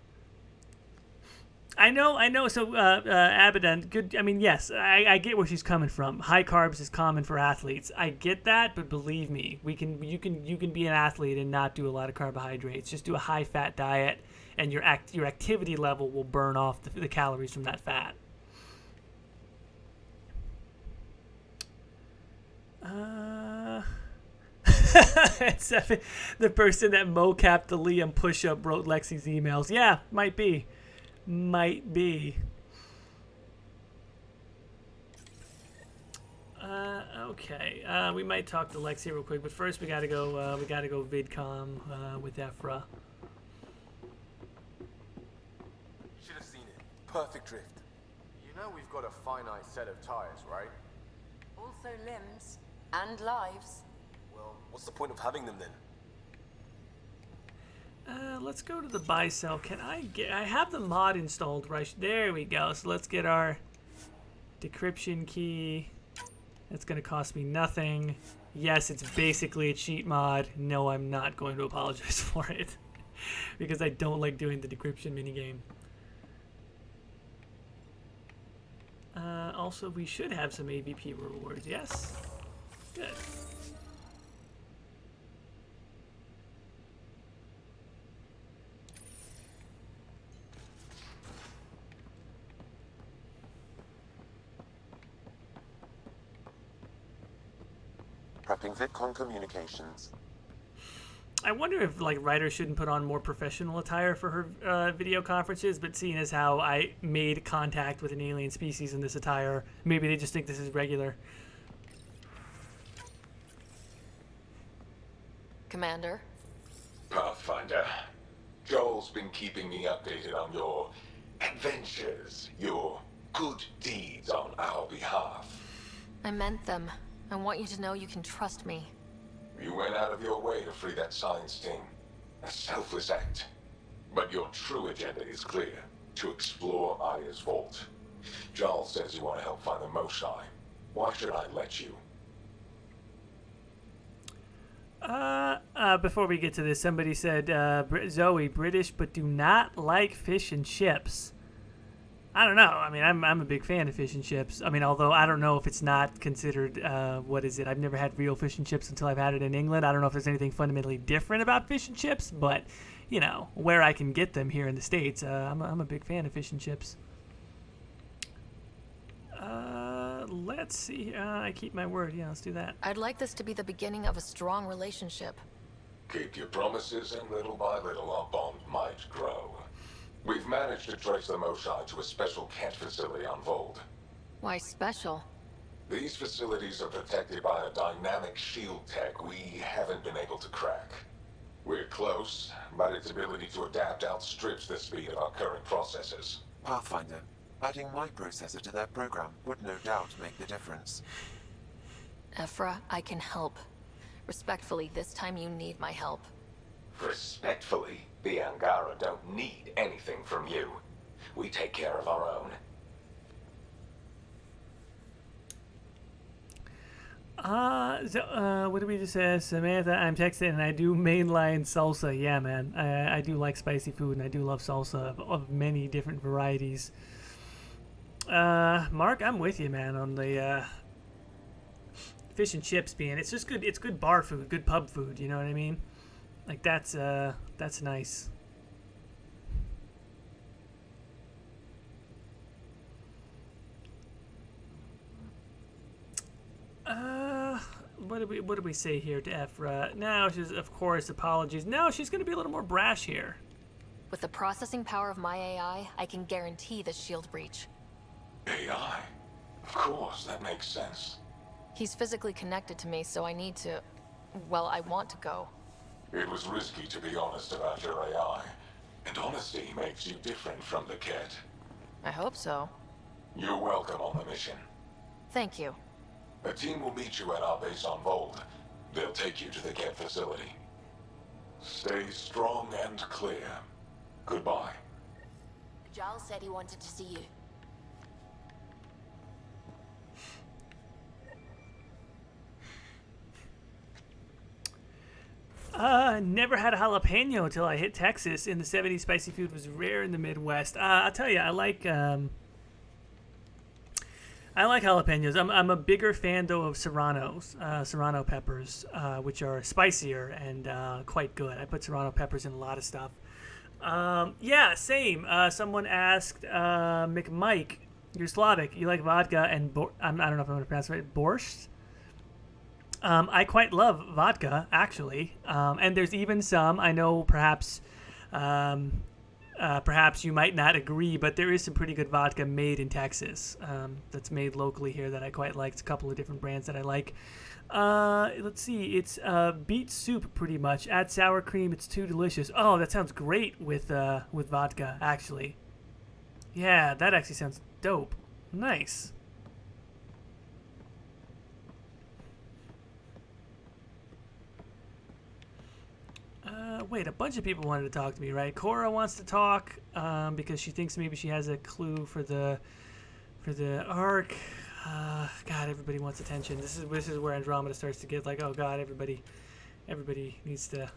I know. So, Abaddon, good. I mean, yes, I get where she's coming from. High carbs is common for athletes. I get that, but believe me, you can be an athlete and not do a lot of carbohydrates. Just do a high fat diet, and your activity level will burn off the calories from that fat. It's the person that mocapped the Liam push-up wrote Lexi's emails. Yeah, might be. Okay. We might talk to Lexi real quick, but first we gotta go. VidCom with Ephra. Should have seen it. Perfect drift. You know we've got a finite set of tires, right? Also limbs and lives. Well, what's the point of having them then? Let's go to the buy sell. I have the mod installed right there we go. So let's get our decryption key. That's gonna cost me nothing. Yes, it's basically a cheat mod. No, I'm not going to apologize for it because I don't like doing the decryption minigame. Also, we should have some AVP rewards. Yes, good. Prepping VidCon communications. I wonder if like writers shouldn't put on more professional attire for her video conferences, but seeing as how I made contact with an alien species in this attire, maybe they just think this is regular. Commander? Pathfinder, Joel's been keeping me updated on your adventures, your good deeds on our behalf. I meant them. I want you to know you can trust me. You went out of your way to free that science team. A selfless act. But your true agenda is clear. To explore Aya's vault. Giles says you want to help find the Mosai. Why should I let you? Before we get to this, somebody said, Zoe, British, but do not like fish and chips. I don't know. I mean, I'm a big fan of fish and chips. I mean, although I don't know if it's not considered, what is it? I've never had real fish and chips until I've had it in England. I don't know if there's anything fundamentally different about fish and chips, but, you know, where I can get them here in the States, I'm a big fan of fish and chips. Let's see. I keep my word. Yeah, let's do that. I'd like this to be the beginning of a strong relationship. Keep your promises, and little by little our bond might grow. We've managed to trace the Mosai to a special cat facility on Vold. Why special? These facilities are protected by a dynamic shield tech we haven't been able to crack. We're close, but its ability to adapt outstrips the speed of our current processors. Pathfinder, adding my processor to their program would no doubt make the difference. Ephra, I can help. Respectfully, this time you need my help. Respectfully, the Angara don't need anything from you. We take care of our own. What did we just say? Samantha, I'm texting and I do mainline salsa. Yeah, man. I do like spicy food and I do love salsa of many different varieties. Mark, I'm with you, man, on the fish and chips being. It's just good. It's good bar food, good pub food. You know what I mean? Like that's nice. What did we say here to Ephra? Now she's, of course, apologies. Now she's going to be a little more brash here. With the processing power of my AI, I can guarantee the shield breach. AI? Of course, that makes sense. He's physically connected to me, so I need to... Well, I want to go. It was risky to be honest about your AI. And honesty makes you different from the cat. I hope so. You're welcome on the mission. Thank you. A team will meet you at our base on Vold. They'll take you to the cat facility. Stay strong and clear. Goodbye. Giles said he wanted to see you. Never had a jalapeno until I hit Texas. In the 70s, spicy food was rare in the Midwest. I'll tell you, I like jalapenos. I'm a bigger fan though of serrano peppers, which are spicier and quite good. I put serrano peppers in a lot of stuff. Yeah, same. Someone asked McMike, you're Slavic. You like vodka and I don't know if I'm going to pronounce it right. Borscht. I quite love vodka, actually, and there's even some. I know perhaps you might not agree, but there is some pretty good vodka made in Texas that's made locally here that I quite like. It's a couple of different brands that I like. Let's see. It's beet soup, pretty much. Add sour cream. It's too delicious. Oh, that sounds great with vodka, actually. Yeah, that actually sounds dope. Nice. Wait, a bunch of people wanted to talk to me, right? Cora wants to talk because she thinks maybe she has a clue for the arc. God, everybody wants attention. This is where Andromeda starts to get like, oh God, everybody needs to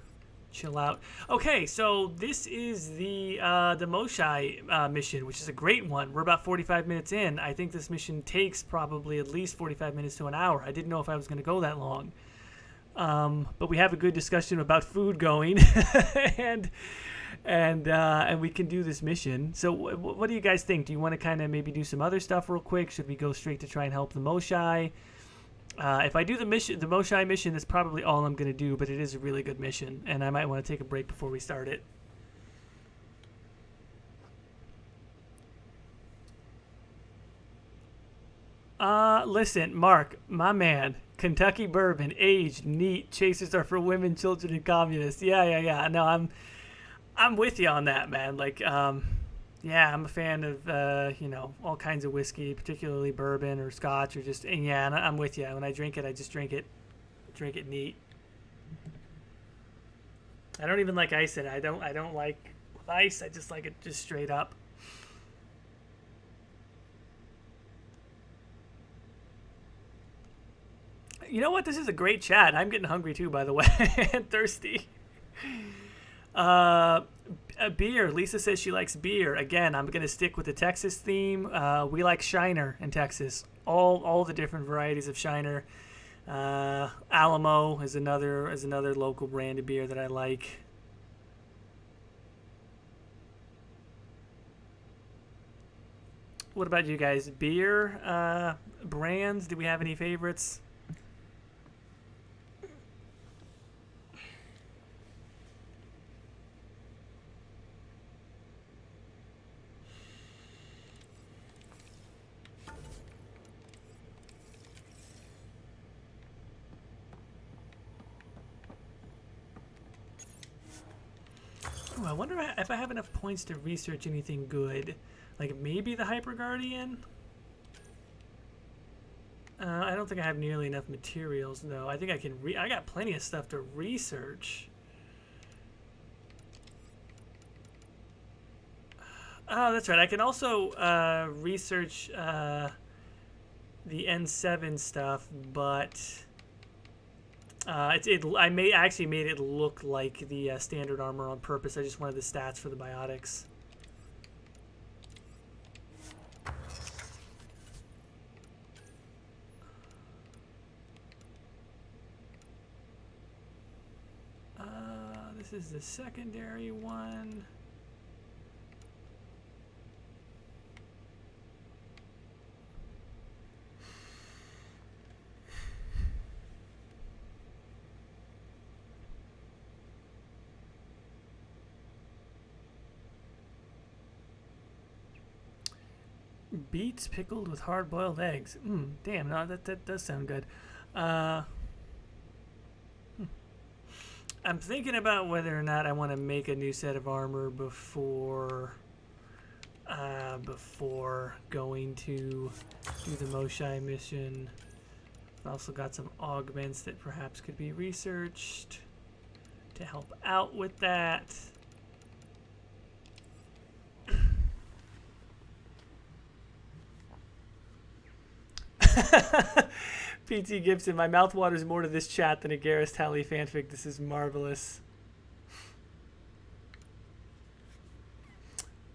chill out. Okay, so this is the Moshai mission, which is a great one. We're about 45 minutes in. I think this mission takes probably at least 45 minutes to an hour. I didn't know if I was going to go that long. But we have a good discussion about food going, and we can do this mission. So what do you guys think? Do you want to kind of maybe do some other stuff real quick? Should we go straight to try and help the Moshai? If I do the Moshai mission, that's probably all I'm going to do, but it is a really good mission, and I might want to take a break before we start it. Listen, Mark, my man, Kentucky bourbon, aged, neat, chasers are for women, children, and communists. Yeah. No, I'm with you on that, man. Like, yeah, I'm a fan of, all kinds of whiskey, particularly bourbon or scotch or just, and yeah, I'm with you. When I drink it, I just drink it neat. I don't even like ice in it. I don't like ice. I just like it just straight up. You know what? This is a great chat. I'm getting hungry too, by the way, and thirsty. Beer. Lisa says she likes beer. Again, I'm gonna stick with the Texas theme. We like Shiner in Texas. All the different varieties of Shiner. Alamo is another local brand of beer that I like. What about you guys? Beer brands? Do we have any favorites? Ooh, I wonder if I have enough points to research anything good. Like maybe the Hyper Guardian? I don't think I have nearly enough materials though. I think I can I got plenty of stuff to research. Oh, that's right. I can also research the N7 stuff, but I actually made it look like the standard armor on purpose. I just wanted the stats for the biotics. This is the secondary one. Beets pickled with hard-boiled eggs. Damn, no, that does sound good. I'm thinking about whether or not I want to make a new set of armor before going to do the Moshai mission. I've also got some augments that perhaps could be researched to help out with that. PT Gibson, my mouth waters more to this chat than a Garrus Tally fanfic. This is marvelous.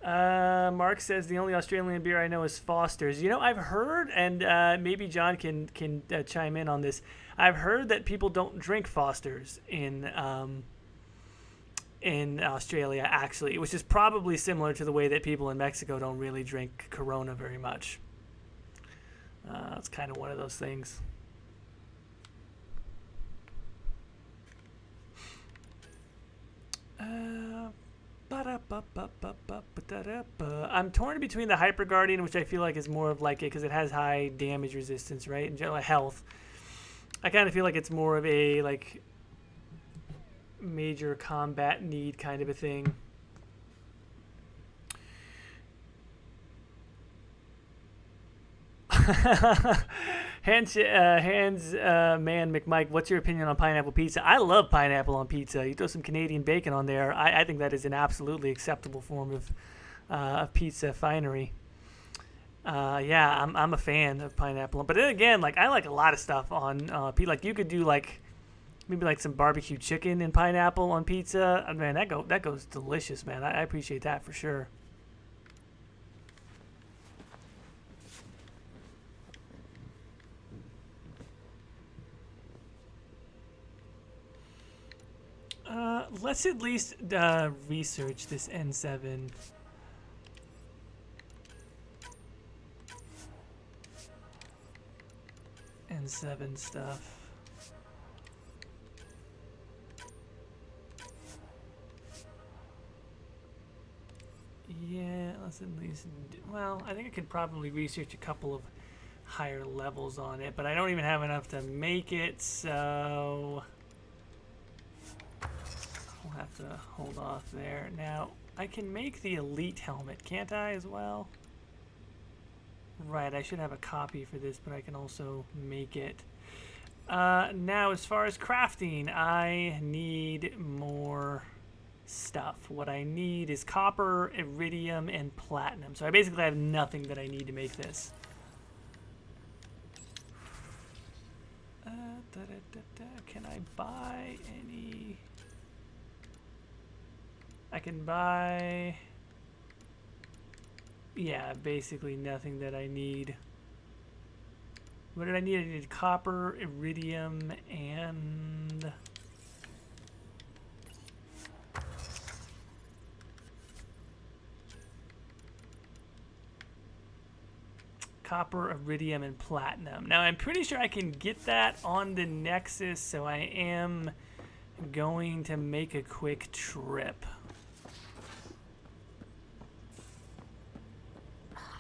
Mark says the only Australian beer I know is Foster's. You know, I've heard, and maybe John can chime in on this. I've heard that people don't drink Foster's in Australia, actually, which is probably similar to the way that people in Mexico don't really drink Corona very much. It's kind of one of those things. I'm torn between the Hyper Guardian, which I feel like is more of like it because it has high damage resistance, right? And general health. I kind of feel like it's more of a like major combat need kind of a thing. Hands man McMike, what's your opinion on pineapple pizza? I love pineapple on pizza. You throw some Canadian bacon on there. I think that is an absolutely acceptable form of pizza finery. Yeah, I'm a fan of pineapple. But then again, like I like a lot of stuff on like you could do like maybe like some barbecue chicken and pineapple on pizza. Man, that goes delicious, man. I appreciate that for sure. Let's at least research this N7. N7 stuff. Yeah, let's at least... Well, I think I could probably research a couple of higher levels on it, but I don't even have enough to make it, so... I'll have to hold off there. Now, I can make the Elite helmet, can't I, as well? Right, I should have a copy for this, but I can also make it. Now, as far as crafting, I need more stuff. What I need is copper, iridium, and platinum. So I basically have nothing that I need to make this. Can I buy any... I can buy... Yeah, basically nothing that I need. What did I need? I needed copper, iridium, and... Copper, iridium, and platinum. Now, I'm pretty sure I can get that on the Nexus, so I am going to make a quick trip.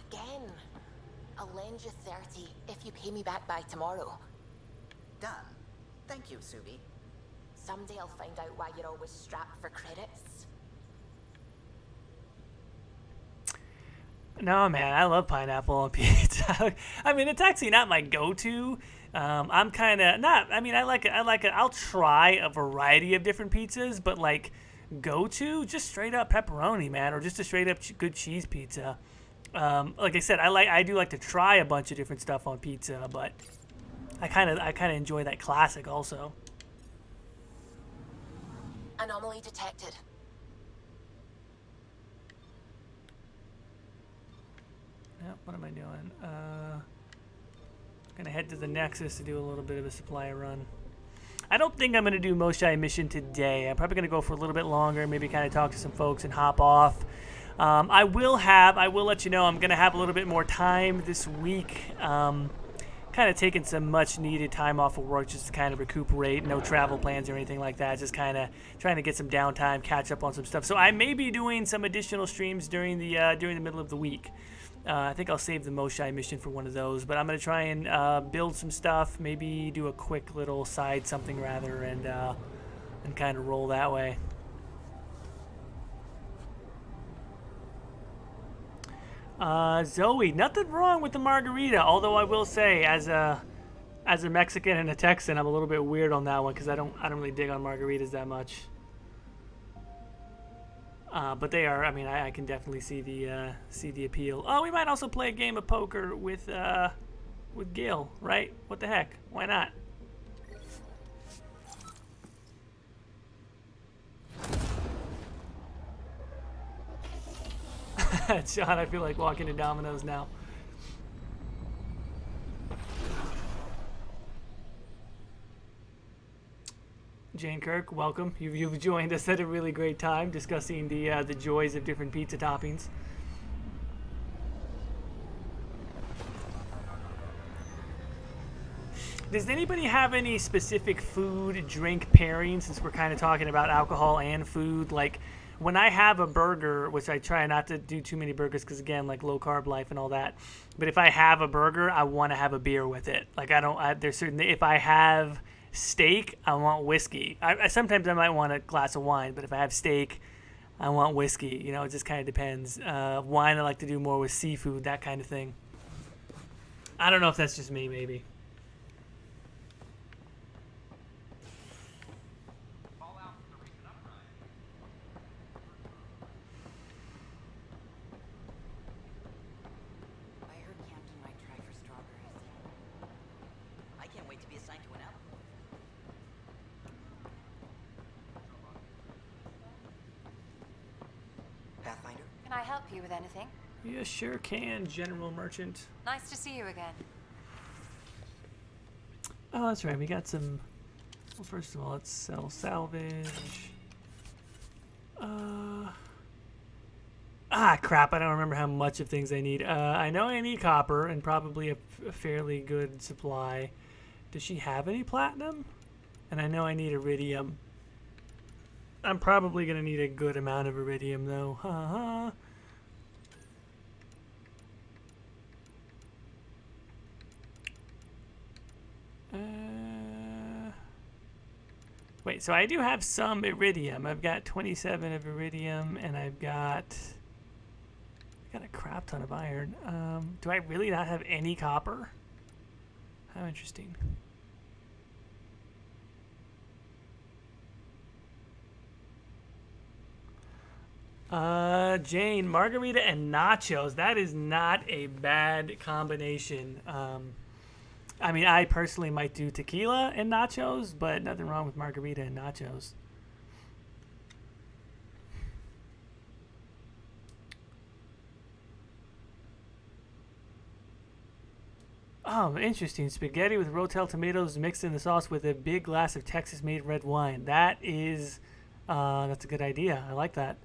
Again. I'll lend you 30 if you pay me back by tomorrow. Done. Thank you, Subi. Someday I'll find out why you're always strapped for credits. No, man, I love pineapple on pizza. I mean, it's actually not my go-to. I'm kind of not. I mean, I like it. I'll try a variety of different pizzas, but like go-to, just straight up pepperoni, man, or just a straight up good cheese pizza. Like I said, I do like to try a bunch of different stuff on pizza, but I kind of enjoy that classic also. Anomaly detected. Yep, what am I doing? I'm gonna head to the Nexus to do a little bit of a supply run. I don't think I'm gonna do Moshae mission today. I'm probably gonna go for a little bit longer, maybe kind of talk to some folks and hop off. I will let you know I'm gonna have a little bit more time this week. Kind of taking some much needed time off of work just to kind of recuperate. No travel plans or anything like that. Just kind of trying to get some downtime, catch up on some stuff. So I may be doing some additional streams during the middle of the week. I think I'll save the Moshae mission for one of those, but I'm going to try and build some stuff, maybe do a quick little side something rather, and kind of roll that way. Zoe, nothing wrong with the margarita, although I will say, as a Mexican and a Texan, I'm a little bit weird on that one because I don't really dig on margaritas that much. But they are. I mean, I can definitely see the appeal. Oh, we might also play a game of poker with with Gil, right? What the heck? Why not? John, I feel like walking to Domino's now. Jane Kirk, welcome. You've joined us at a really great time discussing the joys of different pizza toppings. Does anybody have any specific food drink pairing, since we're kind of talking about alcohol and food? Like when I have a burger, which I try not to do too many burgers because again, like low carb life and all that. But if I have a burger, I want to have a beer with it. Like there's certain, if I have steak, I want whiskey. Sometimes I might want a glass of wine, but if I have steak, I want whiskey. You know, it just kind of depends. Wine I like to do more with seafood, that kind of thing. I don't know if that's just me, maybe. Can I help you with anything? You sure can, General Merchant. Nice to see you again. Oh, that's right. We got some... Well, first of all, let's sell salvage. Crap. I don't remember how much of things I need. I know I need copper and probably a fairly good supply. Does she have any platinum? And I know I need iridium. I'm probably going to need a good amount of iridium, though. Wait, so I do have some iridium. I've got 27 of iridium, and I got a crap ton of iron. Do I really not have any copper? How interesting. Jane, margarita and nachos. That is not a bad combination. I mean, I personally might do tequila and nachos, but nothing wrong with margarita and nachos. Oh, interesting. Spaghetti with Rotel tomatoes mixed in the sauce with a big glass of Texas-made red wine. That is, that's a good idea. I like that.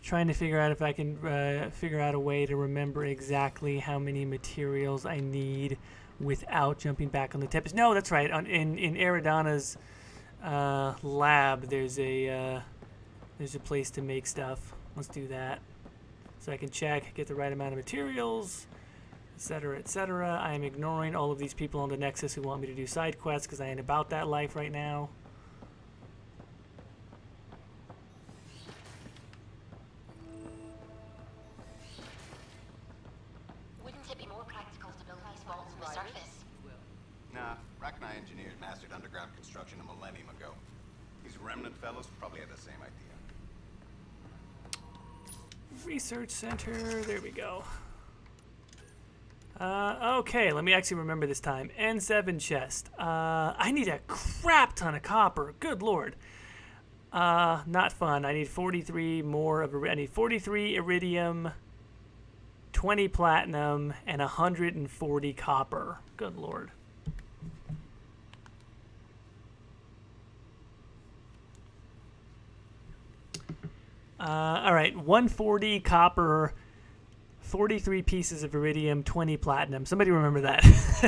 Trying to figure out if I can figure out a way to remember exactly how many materials I need without jumping back on the Tempest. No, that's right. In Aridana's lab, there's a place to make stuff. Let's do that. So I can check, get the right amount of materials, etc., etc. I am ignoring all of these people on the Nexus who want me to do side quests because I ain't about that life right now. Rachni engineers mastered underground construction a millennium ago. These remnant fellows probably had the same idea. Research center, there we go. Okay, let me actually remember this time. N7 chest. I need a crap ton of copper. Good lord. Not fun. I need 43 more of I need 43 iridium, 20 platinum, and 140 copper. Good lord. All right, 140 copper, 43 pieces of iridium, 20 platinum. Somebody remember that.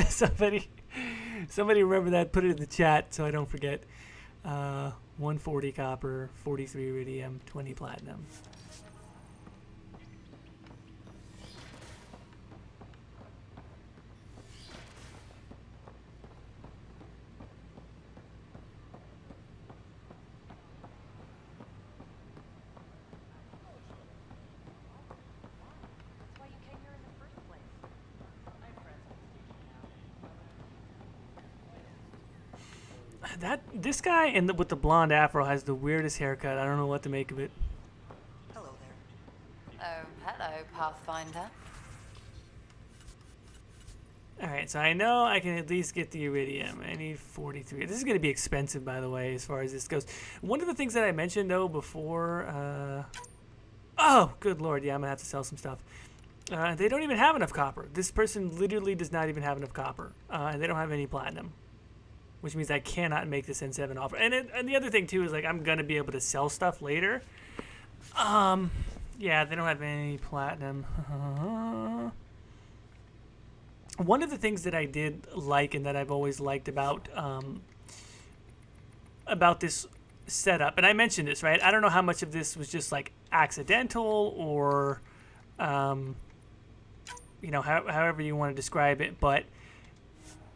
somebody remember that. Put it in the chat so I don't forget. 140 copper, 43 iridium, 20 platinum. This guy with the blonde afro has the weirdest haircut. I don't know what to make of it. Hello there. Oh, hello, Pathfinder. Alright, so I know I can at least get the iridium. I need 43. This is going to be expensive, by the way, as far as this goes. One of the things that I mentioned, though, before... Oh, good lord, yeah, I'm going to have to sell some stuff. They don't even have enough copper. This person literally does not even have enough copper. And they don't have any platinum. Which means I cannot make this N7 offer. And the other thing, too, is, like, I'm going to be able to sell stuff later. Yeah, they don't have any platinum. One of the things that I did like and that I've always liked about this setup, and I mentioned this, right? I don't know how much of this was just like accidental or, you know, however you want to describe it, but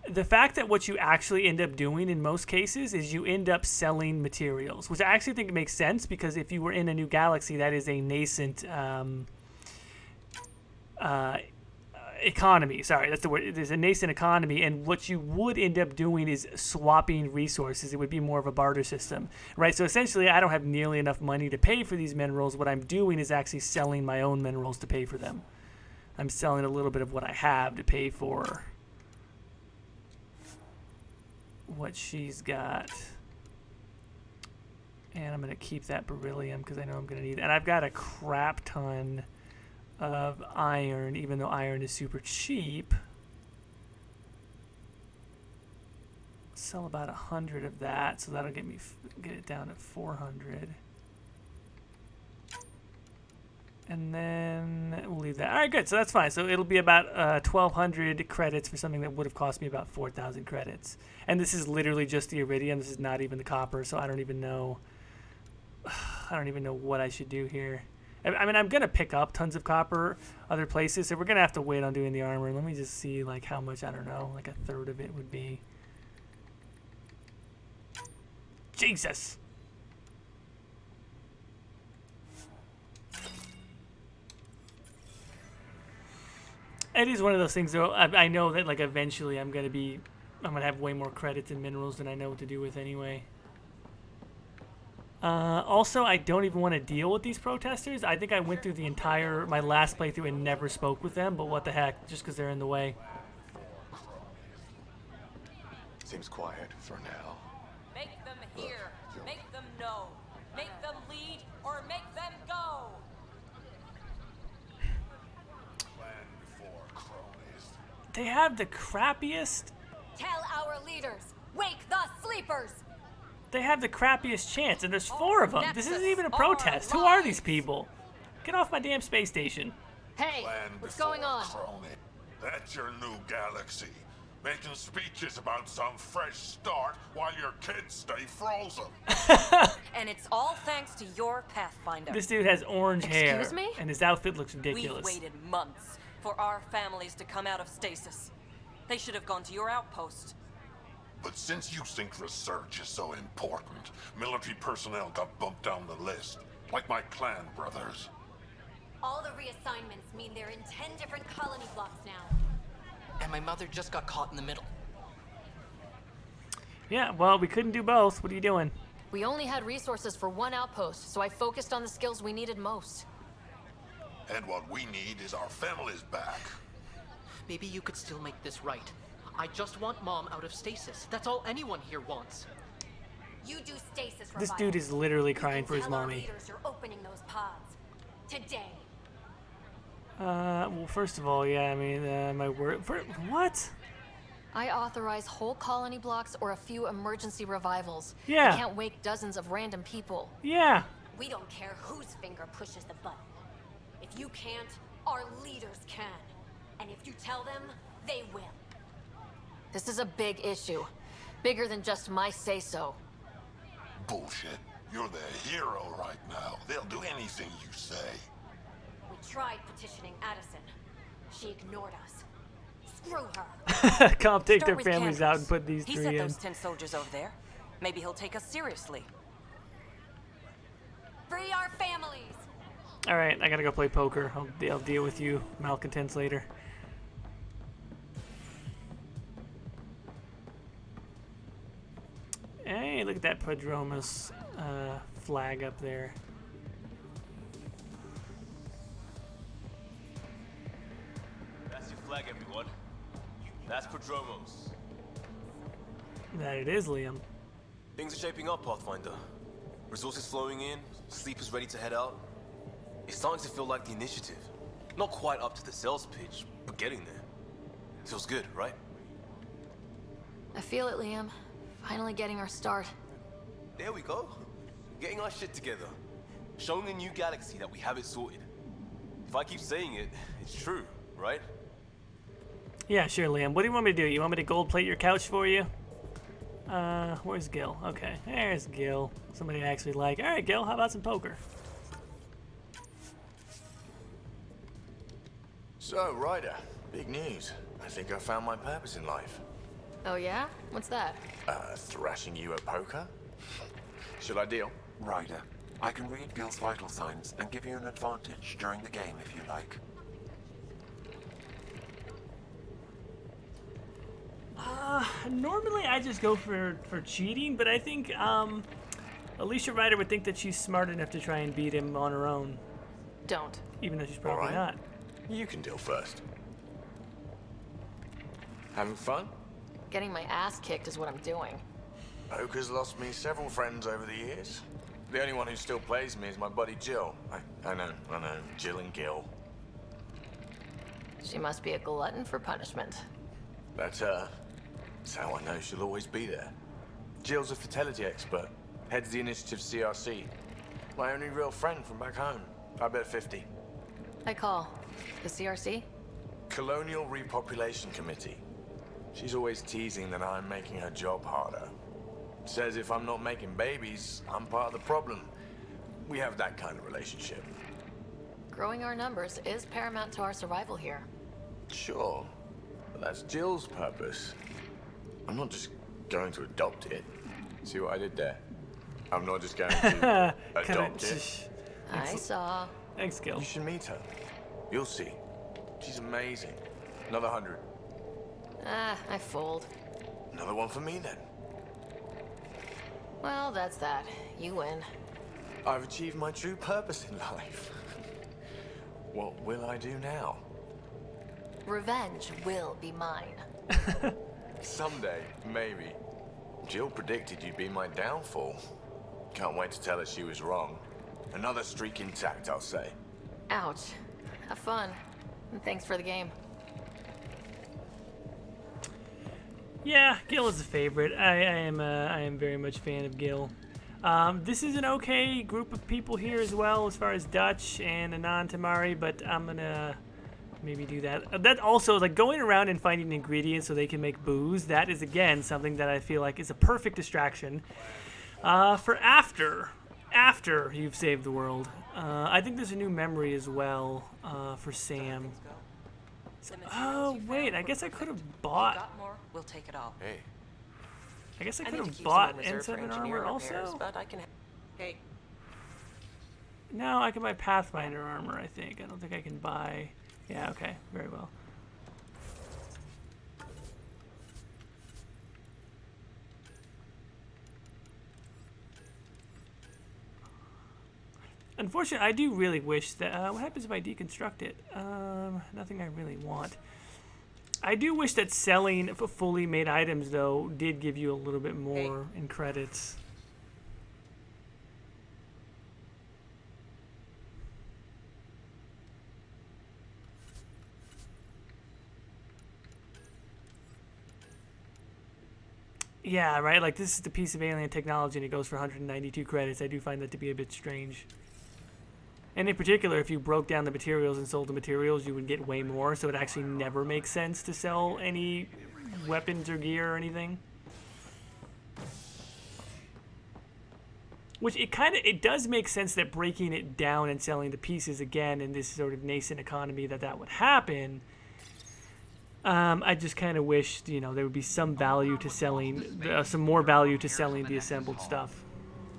the fact that what you actually end up doing in most cases is you end up selling materials, which I actually think makes sense because if you were in a new galaxy, that is a nascent economy. Sorry, that's the word. There's a nascent economy, and what you would end up doing is swapping resources. It would be more of a barter system, right? So essentially, I don't have nearly enough money to pay for these minerals. What I'm doing is actually selling my own minerals to pay for them. I'm selling a little bit of what I have to pay for what she's got. And I'm going to keep that beryllium because I know I'm going to need it. And I've got a crap ton of iron, even though iron is super cheap. Sell about 100 of that, so that'll get it down to 400. And then we'll leave that. All right, good. So that's fine. So it'll be about 1,200 credits for something that would have cost me about 4,000 credits. And this is literally just the iridium. This is not even the copper, so I don't even know. I don't even know what I should do here. I mean, I'm gonna pick up tons of copper other places, so we're gonna have to wait on doing the armor. Let me just see, like, how much. I don't know, like a third of it would be. Jesus. It is one of those things, though. I know that, like, eventually I'm gonna have way more credits and minerals than I know what to do with anyway. Also, I don't even want to deal with these protesters. I think I went through my last playthrough and never spoke with them, but what the heck, just because they're in the way. Seems quiet for now. Make them hear. Make them know. Make them lead or make them go. They have the crappiest... Tell our leaders. Wake the sleepers. They have the crappiest chance, and there's 4 of them. This isn't even a protest. Who are these people? Get off my damn space station. Hey, what's going on? That's your new galaxy. Making speeches about some fresh start while your kids stay frozen. And it's all thanks to your Pathfinder. This dude has orange hair. Excuse me? And his outfit looks ridiculous. We've waited months for our families to come out of stasis. They should have gone to your outpost. But since you think research is so important, military personnel got bumped down the list. Like my clan brothers. All the reassignments mean they're in 10 different colony blocks now. And my mother just got caught in the middle. Yeah, well, we couldn't do both. What are you doing? We only had resources for one outpost, so I focused on the skills we needed most. And what we need is our families back. Maybe you could still make this right. I just want Mom out of stasis. That's all anyone here wants. You do stasis This revival. dude is literally crying for his Tell our mommy. leaders you're opening those pods. Today. Well, first of all, yeah, I mean, my word... What? I authorize whole colony blocks or a few emergency revivals. Yeah. I can't wake dozens of random people. Yeah. We don't care whose finger pushes the button. If you can't, our leaders can. And if you tell them, they will. This is a big issue. Bigger than just my say-so. Bullshit. You're the hero right now. They'll do anything you say. We tried petitioning Addison. She ignored us. Screw her. Come take Start their with families Candace. out and put these He 3 sent in. those 10 soldiers over there. Maybe he'll take us seriously. Free our families. All right, I gotta go play poker. I'll deal with you malcontents later. Hey, look at that Prodromos flag up there. That's your flag, everyone. That's Prodromos. That it is, Liam. Things are shaping up, Pathfinder. Resources flowing in, sleepers ready to head out. It's starting to feel like the initiative. Not quite up to the sales pitch, but getting there. Feels good, right? I feel it, Liam. Finally getting our start. There we go. Getting our shit together. Showing the new galaxy that we have it sorted. If I keep saying it, it's true, right? Yeah, sure, Liam. What do you want me to do? You want me to gold plate your couch for you? Where's Gil? Okay, there's Gil. Somebody I actually like. All right, Gil, how about some poker? So, Ryder, big news. I think I found my purpose in life. Oh yeah? What's that? Thrashing you at poker? Should I deal? Ryder, I can read Gil's vital signs and give you an advantage during the game if you like. Normally I just go for cheating, but I think Alicia Ryder would think that she's smart enough to try and beat him on her own. Don't. Even though she's probably All right. not. You can deal first. Having fun? Getting my ass kicked is what I'm doing. Poker's lost me several friends over the years. The only one who still plays me is my buddy Jill. I know, Jill and Gil. She must be a glutton for punishment. That's her. That's how I know she'll always be there. Jill's a fertility expert, heads the initiative CRC. My only real friend from back home. I bet 50. I call. The CRC? Colonial Repopulation Committee. She's always teasing that I'm making her job harder. Says if I'm not making babies, I'm part of the problem. We have that kind of relationship. Growing our numbers is paramount to our survival here. Sure, but that's Jill's purpose. I'm not just going to adopt it. See what I did there? I'm not just going to adopt it. I saw. Thanks, Gil. You should meet her. You'll see. She's amazing. Another 100. I fold. Another one for me then. Well, that's that. You win. I've achieved my true purpose in life. What will I do now? Revenge will be mine. Someday, maybe. Jill predicted you'd be my downfall. Can't wait to tell her she was wrong. Another streak intact, I'll say. Ouch. Have fun. And thanks for the game. Yeah, Gil is a favorite. I am very much a fan of Gil. This is an okay group of people here as well, as far as Dutch and Anand Tamari, but I'm gonna maybe do that. That also, like, going around and finding ingredients so they can make booze, that is, again, something that I feel like is a perfect distraction for after you've saved the world. I think there's a new memory as well for Sam. Oh, wait, I guess I could have bought... We'll take it all. Hey. I guess I need could to have keep bought some in reserve for N7 engineer armor repairs, also. But I can. Hey. No, I can buy Pathfinder armor, I think. I don't think I can buy... Yeah, okay, very well. Unfortunately, I do really wish that... what happens if I deconstruct it? Nothing I really want. I do wish that selling fully made items, though, did give you a little bit more in credits. Yeah, right? Like, this is the piece of alien technology, and it goes for 192 credits. I do find that to be a bit strange. And in particular, if you broke down the materials and sold the materials, you would get way more, so it actually never makes sense to sell any weapons or gear or anything. Which it does make sense that breaking it down and selling the pieces again in this sort of nascent economy that would happen. I just kind of wished, you know, there would be some value to selling, some more value to selling the assembled stuff.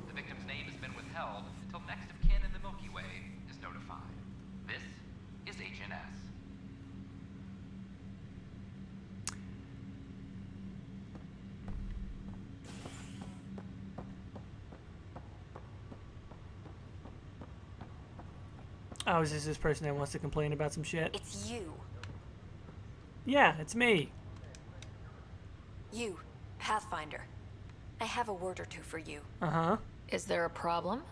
The victim's name has been withheld until next of kin in the Milky Way is notified. This is HNS. Oh, is this person that wants to complain about some shit? It's you. Yeah, it's me. You, Pathfinder. I have a word or two for you. Uh-huh. Is there a problem?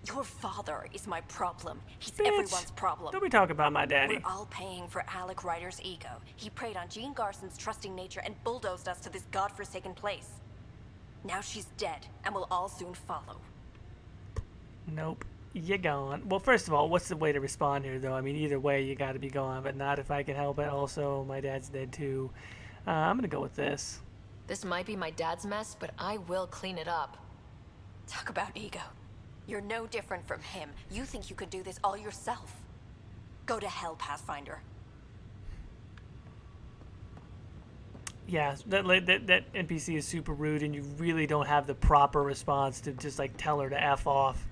Your father is my problem. He's Bitch, everyone's problem. don't be talking about my daddy. We're all paying for Alec Ryder's ego. He preyed on Jean Garson's trusting nature and bulldozed us to this godforsaken place. Now she's dead, and we'll all soon follow. Nope. You're gone. Well, first of all, what's the way to respond here, though? I mean, either way, you gotta be gone, but not if I can help it. Also, my dad's dead, too. I'm gonna go with this. This might be my dad's mess, but I will clean it up. Talk about ego. You're no different from him. You think you could do this all yourself. Go to hell, Pathfinder. Yeah, that NPC is super rude, and you really don't have the proper response to just, like, tell her to F off.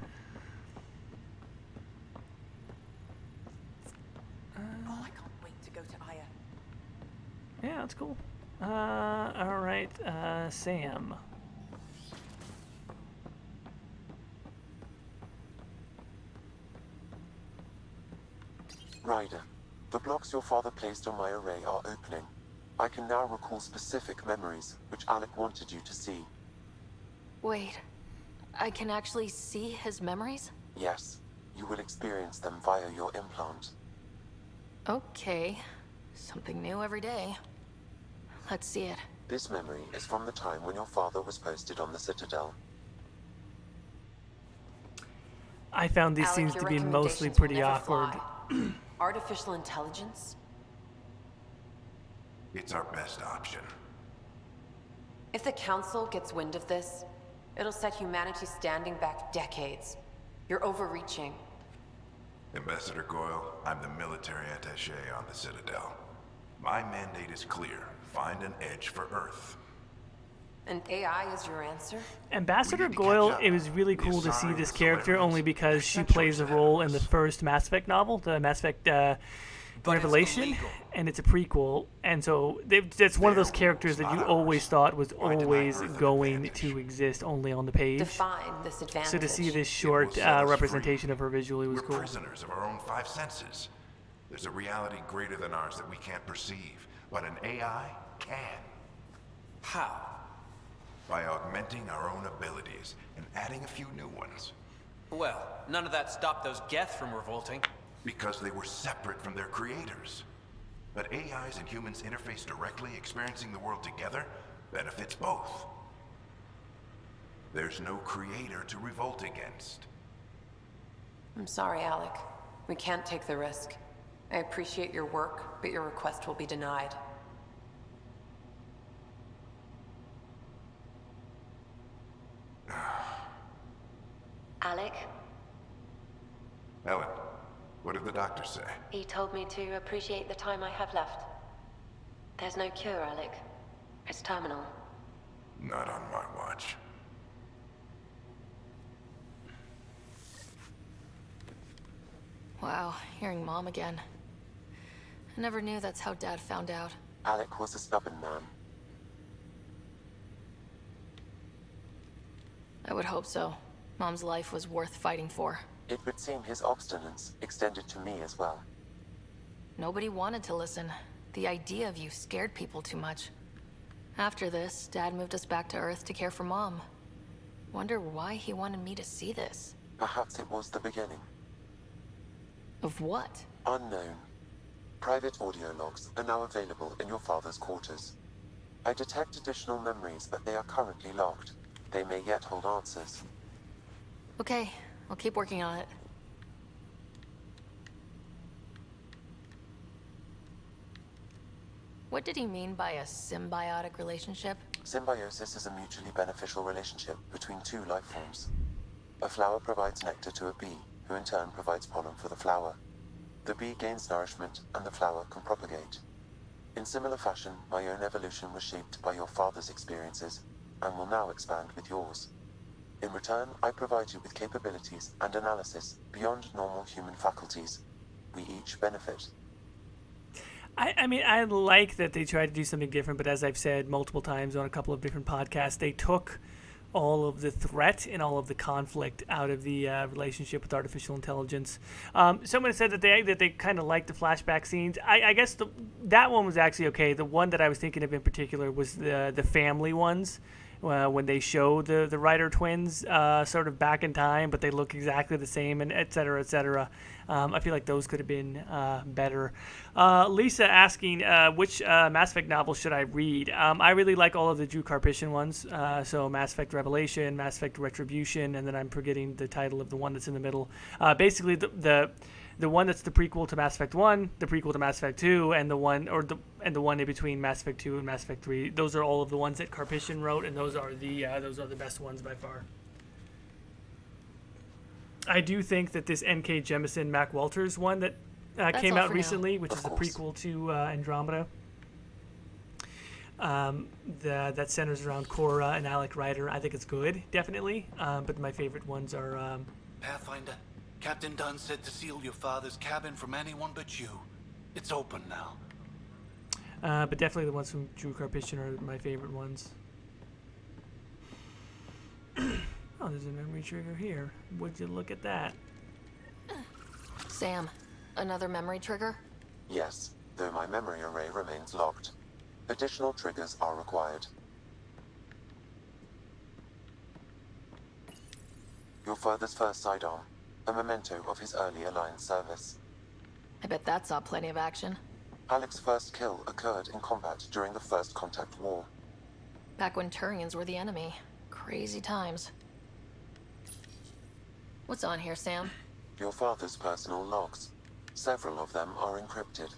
Oh, I can't wait to go to Aya. Yeah, that's cool. Alright, Sam. Ryder, the blocks your father placed on my array are opening. I can now recall specific memories, which Alec wanted you to see. Wait, I can actually see his memories? Yes, you will experience them via your implant. Okay, something new every day. Let's see it. This memory is from the time when your father was posted on the Citadel. I found these Alec, scenes your to be mostly recommendations pretty will never awkward. fly. Artificial intelligence? It's our best option. If the Council gets wind of this, it'll set humanity standing back decades. You're overreaching. Ambassador Goyle, I'm the military attaché on the Citadel. My mandate is clear. Find an edge for Earth. And AI is your answer? Ambassador Goyle, it was really cool to see this character only because she plays a role in the first Mass Effect novel, the Mass Effect Revelation, and it's a prequel, and so it's one of those characters that you always thought was always going to exist only on the page. Define this advantage. So to see this short representation of her visually was We're cool. prisoners of our own five senses. There's a reality greater than ours that we can't perceive, but an AI can. How? By augmenting our own abilities and adding a few new ones. Well, none of that stopped those Geth from revolting. Because they were separate from their creators. But AIs and humans interface directly, experiencing the world together, benefits both. There's no creator to revolt against. I'm sorry, Alec. We can't take the risk. I appreciate your work, but your request will be denied. Alec, Ellen, what did the doctor say? he told me to appreciate the time I have left. There's no cure, Alec. It's terminal. Not on my watch. Wow, hearing Mom again. I never knew that's how Dad found out. Alec was a stubborn man. I would hope so. Mom's life was worth fighting for. It would seem his obstinance extended to me as well. Nobody wanted to listen. The idea of you scared people too much. After this, Dad moved us back to Earth to care for Mom. Wonder why he wanted me to see this. Perhaps it was the beginning. Of what? Unknown. Private audio logs are now available in your father's quarters. I detect additional memories, but they are currently locked. They may yet hold answers. Okay, I'll keep working on it. What did he mean by a symbiotic relationship? Symbiosis is a mutually beneficial relationship between two life forms. A flower provides nectar to a bee, who in turn provides pollen for the flower. The bee gains nourishment, and the flower can propagate. In similar fashion, my own evolution was shaped by your father's experiences, and will now expand with yours. In return, I provide you with capabilities and analysis beyond normal human faculties. We each benefit. I mean, I like that they tried to do something different, but as I've said multiple times on a couple of different podcasts, they took all of the threat and all of the conflict out of the relationship with artificial intelligence. Someone said that they kind of liked the flashback scenes. I guess that one was actually okay. The one that I was thinking of in particular was the family ones. When they show the Ryder twins sort of back in time, but they look exactly the same, and et cetera, et cetera. I feel like those could have been better. Lisa asking, which Mass Effect novel should I read? I really like all of the Drew Karpyshyn ones. So Mass Effect Revelation, Mass Effect Retribution, and then I'm forgetting the title of the one that's in the middle. Basically, the one that's the prequel to Mass Effect 1, the prequel to Mass Effect 2, and the one in between Mass Effect 2 and Mass Effect 3. Those are all of the ones that Karpyshyn wrote, and those are the best ones by far. I do think that this N.K. Jemisin Mac Walters one that came out recently, which is the prequel to Andromeda, that centers around Cora and Alec Ryder, I think it's good, definitely. But my favorite ones are Pathfinder. Captain Dunn said to seal your father's cabin from anyone but you. It's open now. But definitely the ones from Drew Karpyshyn are my favorite ones. Oh, there's a memory trigger here. Would you look at that? Sam, another memory trigger? Yes, though my memory array remains locked. Additional triggers are required. Your father's first sidearm, a memento of his early Alliance service. I bet that saw plenty of action. Alec's first kill occurred in combat during the First Contact War. Back when Turians were the enemy. Crazy times. What's on here, Sam? Your father's personal logs. Several of them are encrypted.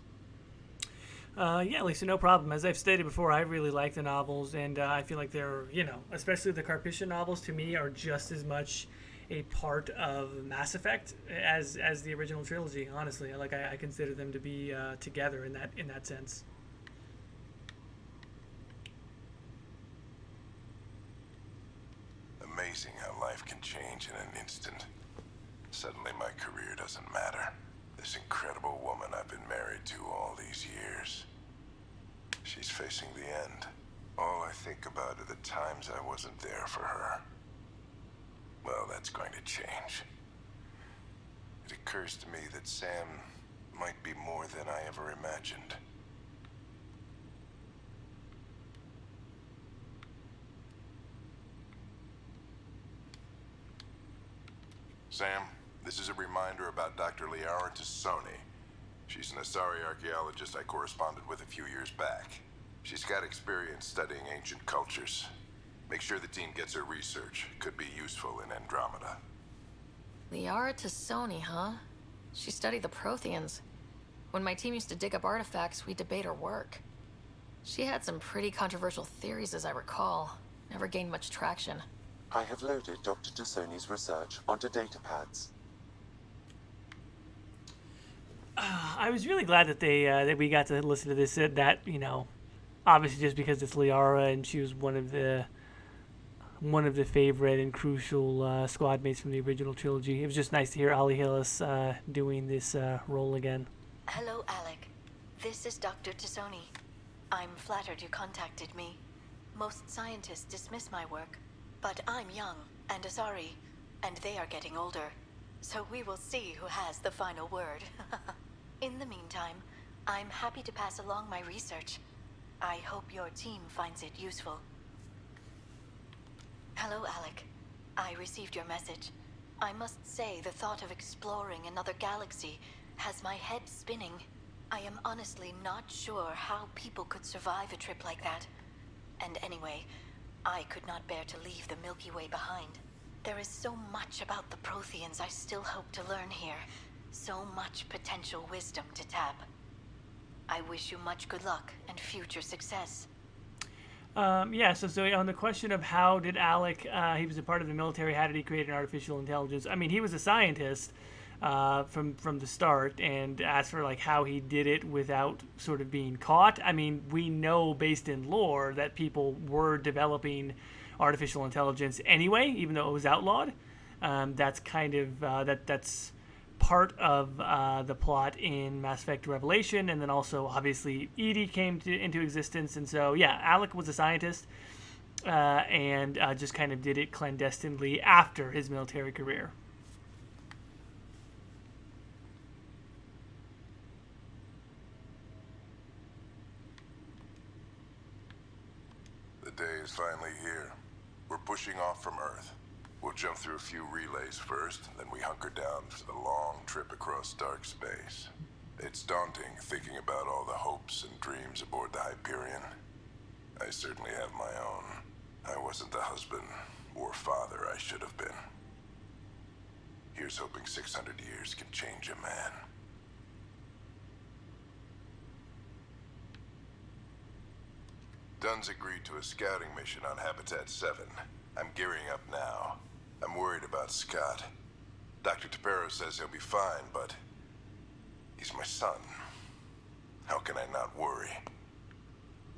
Yeah, Lisa, no problem. As I've stated before, I really like the novels, and I feel like they're, especially the Karpyshyn novels, to me, are just as much a part of Mass Effect as the original trilogy. Honestly, I consider them to be together in that sense. Amazing how life can change in an instant. Suddenly my career doesn't matter. This incredible woman I've been married to all these years. She's facing the end. All I think about are the times I wasn't there for her. Well, that's going to change. It occurs to me that Sam might be more than I ever imagined. Sam, this is a reminder about Dr. Liara Tassoni. She's an Asari archaeologist I corresponded with a few years back. She's got experience studying ancient cultures. Make sure the team gets her research. Could be useful in Andromeda. Liara Tassoni, huh? She studied the Protheans. When my team used to dig up artifacts, we'd debate her work. She had some pretty controversial theories, as I recall. Never gained much traction. I have loaded Dr. Tassoni's research onto datapads. I was really glad that that we got to listen to this. Obviously just because it's Liara and she was one of the favorite and crucial squad mates from the original trilogy. It was just nice to hear Ali Hillis doing this role again. Hello, Alec. This is Dr. Tassoni. I'm flattered you contacted me. Most scientists dismiss my work, but I'm young and Asari, and they are getting older. So we will see who has the final word. In the meantime, I'm happy to pass along my research. I hope your team finds it useful. Hello, Alec. I received your message. I must say the thought of exploring another galaxy has my head spinning. I am honestly not sure how people could survive a trip like that. And anyway, I could not bear to leave the Milky Way behind. There is so much about the Protheans I still hope to learn here. So much potential wisdom to tap. I wish you much good luck and future success. So on the question of how did Alec, he was a part of the military, how did he create an artificial intelligence? I mean, he was a scientist from the start, and as for how he did it without sort of being caught, I mean, we know based in lore that people were developing artificial intelligence anyway, even though it was outlawed. That's kind of, that's part of the plot in Mass Effect Revelation, and then also obviously EDI came into existence, and so yeah, Alec was a scientist. and just kind of did it clandestinely after his military career. The day is finally here. We're pushing off from Earth. We'll jump through a few relays first, then we hunker down for the long trip across dark space. It's daunting thinking about all the hopes and dreams aboard the Hyperion. I certainly have my own. I wasn't the husband or father I should have been. Here's hoping 600 years can change a man. Dunn's agreed to a scouting mission on Habitat 7. I'm gearing up now. I'm worried about Scott. Dr. Tapero says he'll be fine, but he's my son. How can I not worry?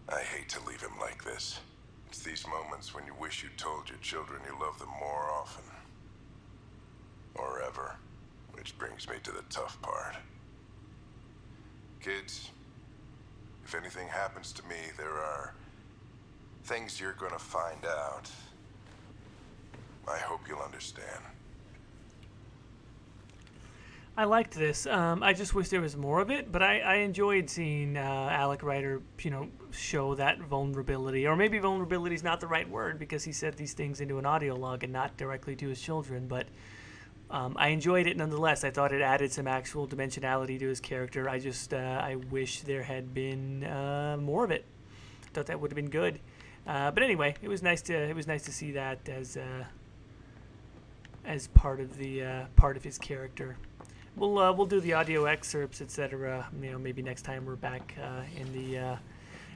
I hate to leave him like this. It's these moments when you wish you told your children you love them more often. Or ever. Which brings me to the tough part. Kids, if anything happens to me, there are things you're gonna find out. I hope you'll understand. I liked this. I just wish there was more of it, but I enjoyed seeing Alec Ryder, show that vulnerability. Or maybe vulnerability is not the right word because he said these things into an audio log and not directly to his children. But I enjoyed it nonetheless. I thought it added some actual dimensionality to his character. I wish there had been more of it. I thought that would have been good. But anyway, it was nice to see that as part of his character. We'll do the audio excerpts, etc. Maybe next time we're back in the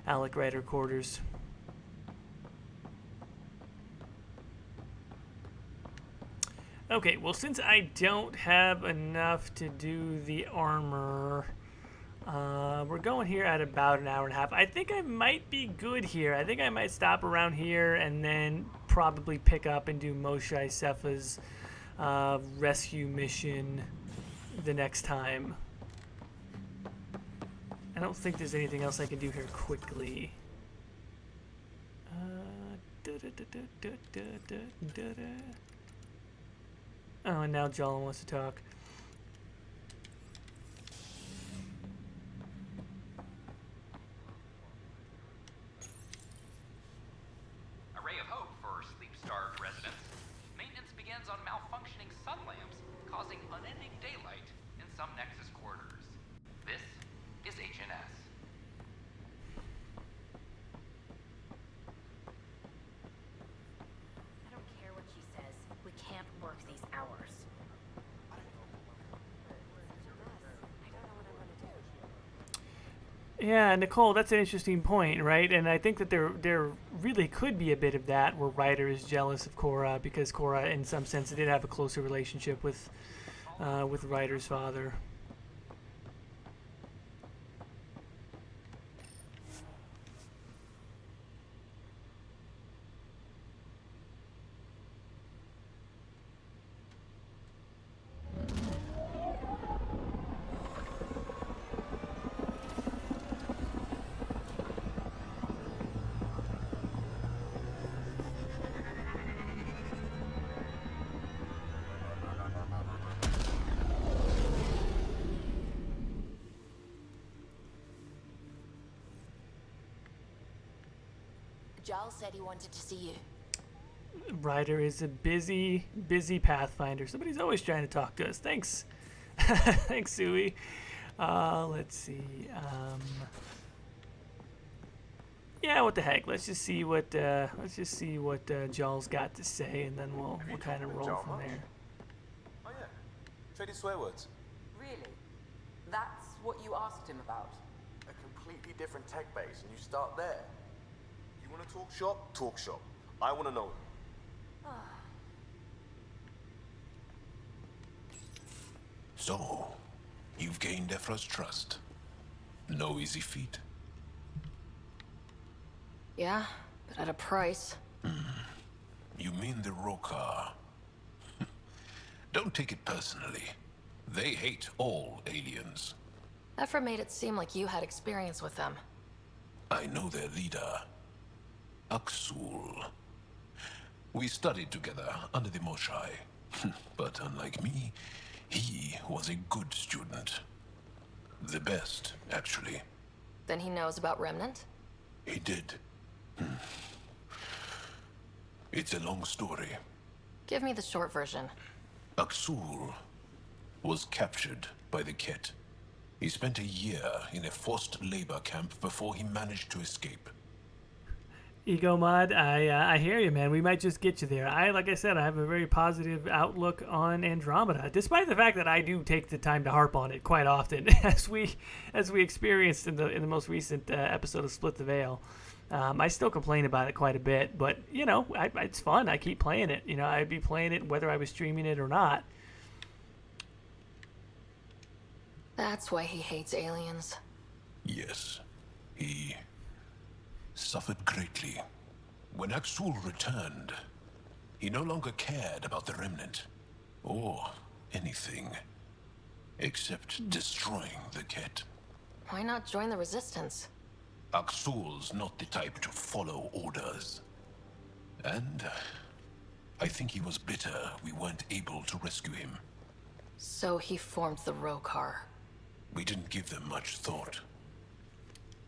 Alec Ryder quarters. Okay, well, since I don't have enough to do the armor, we're going here at about an hour and a half. I think I might be good here. I think I might stop around here and then probably pick up and do Moshe Sefa's rescue mission the next time. I don't think there's anything else I can do here quickly. Oh, and now Jala wants to talk. A ray of hope for sleep-starved residents. Maintenance begins on malfunctioning sun lamps, causing unending daylight in some Nexus quarters. This is HNS. I don't care what she says. We can't work these hours. Yeah, Nicole, that's an interesting point, right? And I think that there really could be a bit of that where Ryder is jealous of Cora because Cora, in some sense, did have a closer relationship with Ryder's father. Giles said he wanted to see you. Ryder is a busy Pathfinder. Somebody's always trying to talk to us. Thanks. Thanks, Sui. Let's see. Yeah, what the heck? Let's just see what Joel's got to say, and then we'll kind of roll from there. Oh yeah, traded swear words. Really? That's what you asked him about? A completely different tech base, and you start there. You want to talk shop? Talk shop. I want to know. So, you've gained Ephra's trust. No easy feat. Yeah, but at a price. You mean the Rokar? Don't take it personally. They hate all aliens. Ephra made it seem like you had experience with them. I know their leader, Aksul. We studied together under the Moshai. But unlike me, he was a good student. The best, actually. Then he knows about Remnant? He did. It's a long story. Give me the short version. Aksul was captured by the Ket. He spent a year in a forced labor camp before he managed to escape. Ego Mod, I hear you, man. We might just get you there. Like I said, I have a very positive outlook on Andromeda, despite the fact that I do take the time to harp on it quite often, as we experienced in the most recent episode of Split the Veil. I still complain about it quite a bit, but you know, it's fun. I keep playing it. You know, I'd be playing it whether I was streaming it or not. That's why he hates aliens. Yes, he suffered greatly. When Aksul returned, he no longer cared about the Remnant, or anything, except destroying the Ket. Why not join the Resistance? Aksul's not the type to follow orders. And I think he was bitter we weren't able to rescue him. So he formed the Rokar. We didn't give them much thought.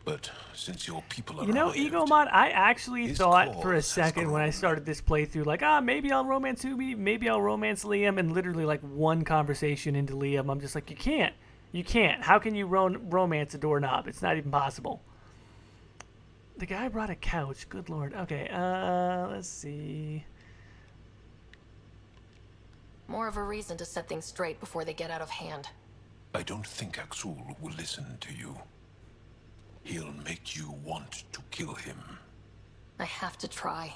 But since your people You know, arrived, Ego Mod, I actually his thought for a cause has second when I started this playthrough, like, maybe I'll romance Ubi, maybe I'll romance Liam, and literally like one conversation into Liam, I'm just like, you can't. You can't. How can you romance a doorknob? It's not even possible. The guy brought a couch. Good lord. Okay, let's see. More of a reason to set things straight before they get out of hand. I don't think Aksul will listen to you. He'll make you want to kill him. I have to try.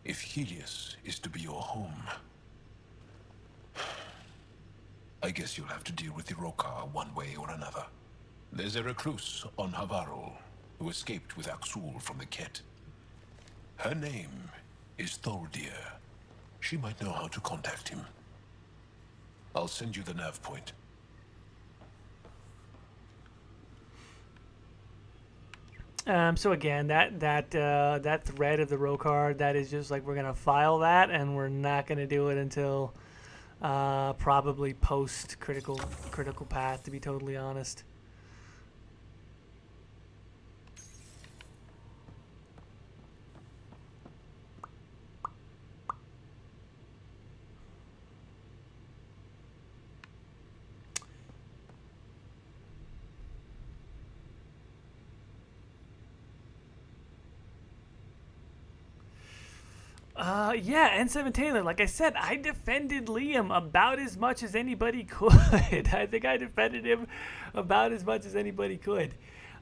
If Helios is to be your home, I guess you'll have to deal with the Rokar one way or another. There's a recluse on Havarl who escaped with Aksul from the Ket. Her name is Tholdir. She might know how to contact him. I'll send you the nav point. So again, that thread of the Rokar, that is just like, we're gonna file that, and we're not gonna do it until probably post critical path, to be totally honest. Yeah, N7 Taylor, like I said, I defended Liam about as much as anybody could. I think I defended him about as much as anybody could.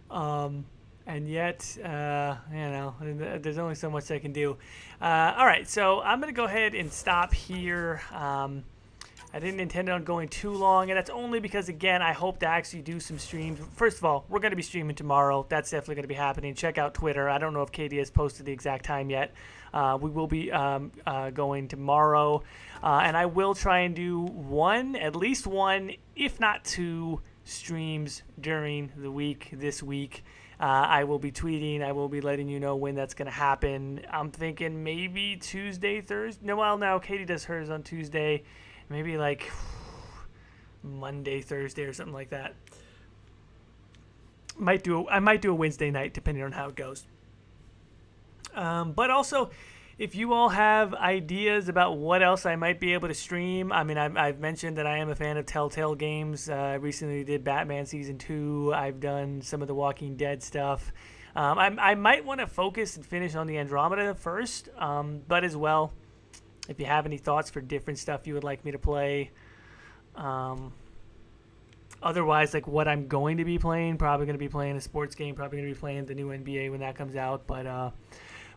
And yet, you know, there's only so much I can do. All right, so I'm going to go ahead and stop here. I didn't intend on going too long, and that's only because, again, I hope to actually do some streams. First of all, we're going to be streaming tomorrow. That's definitely going to be happening. Check out Twitter. I don't know if Katie has posted the exact time yet. We will be going tomorrow, and I will try and do at least one, if not two, streams during the week this week. I will be tweeting. I will be letting you know when that's going to happen. I'm thinking maybe Tuesday, Thursday. No, well, now Katie does hers on Tuesday. Maybe like Monday, Thursday, or something like that. I might do a Wednesday night, depending on how it goes. But also, if you all have ideas about what else I might be able to stream, I mean, I've mentioned that I am a fan of Telltale games. I recently did Batman Season 2. I've done some of the Walking Dead stuff. I might want to focus and finish on the Andromeda first, but as well, if you have any thoughts for different stuff you would like me to play. Otherwise, like what I'm going to be playing, probably going to be playing a sports game, probably going to be playing the new NBA when that comes out. But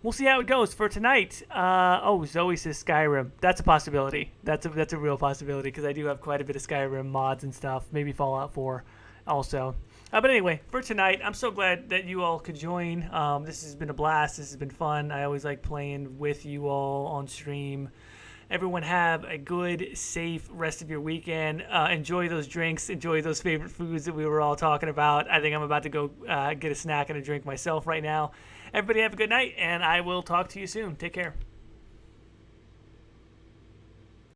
we'll see how it goes for tonight. Zoe says Skyrim. That's a possibility. That's a real possibility, because I do have quite a bit of Skyrim mods and stuff. Maybe Fallout 4 also. But anyway, for tonight, I'm so glad that you all could join. This has been a blast. This has been fun. I always like playing with you all on stream. Everyone have a good, safe rest of your weekend. Enjoy those drinks. Enjoy those favorite foods that we were all talking about. I think I'm about to go get a snack and a drink myself right now. Everybody have a good night, and I will talk to you soon. Take care.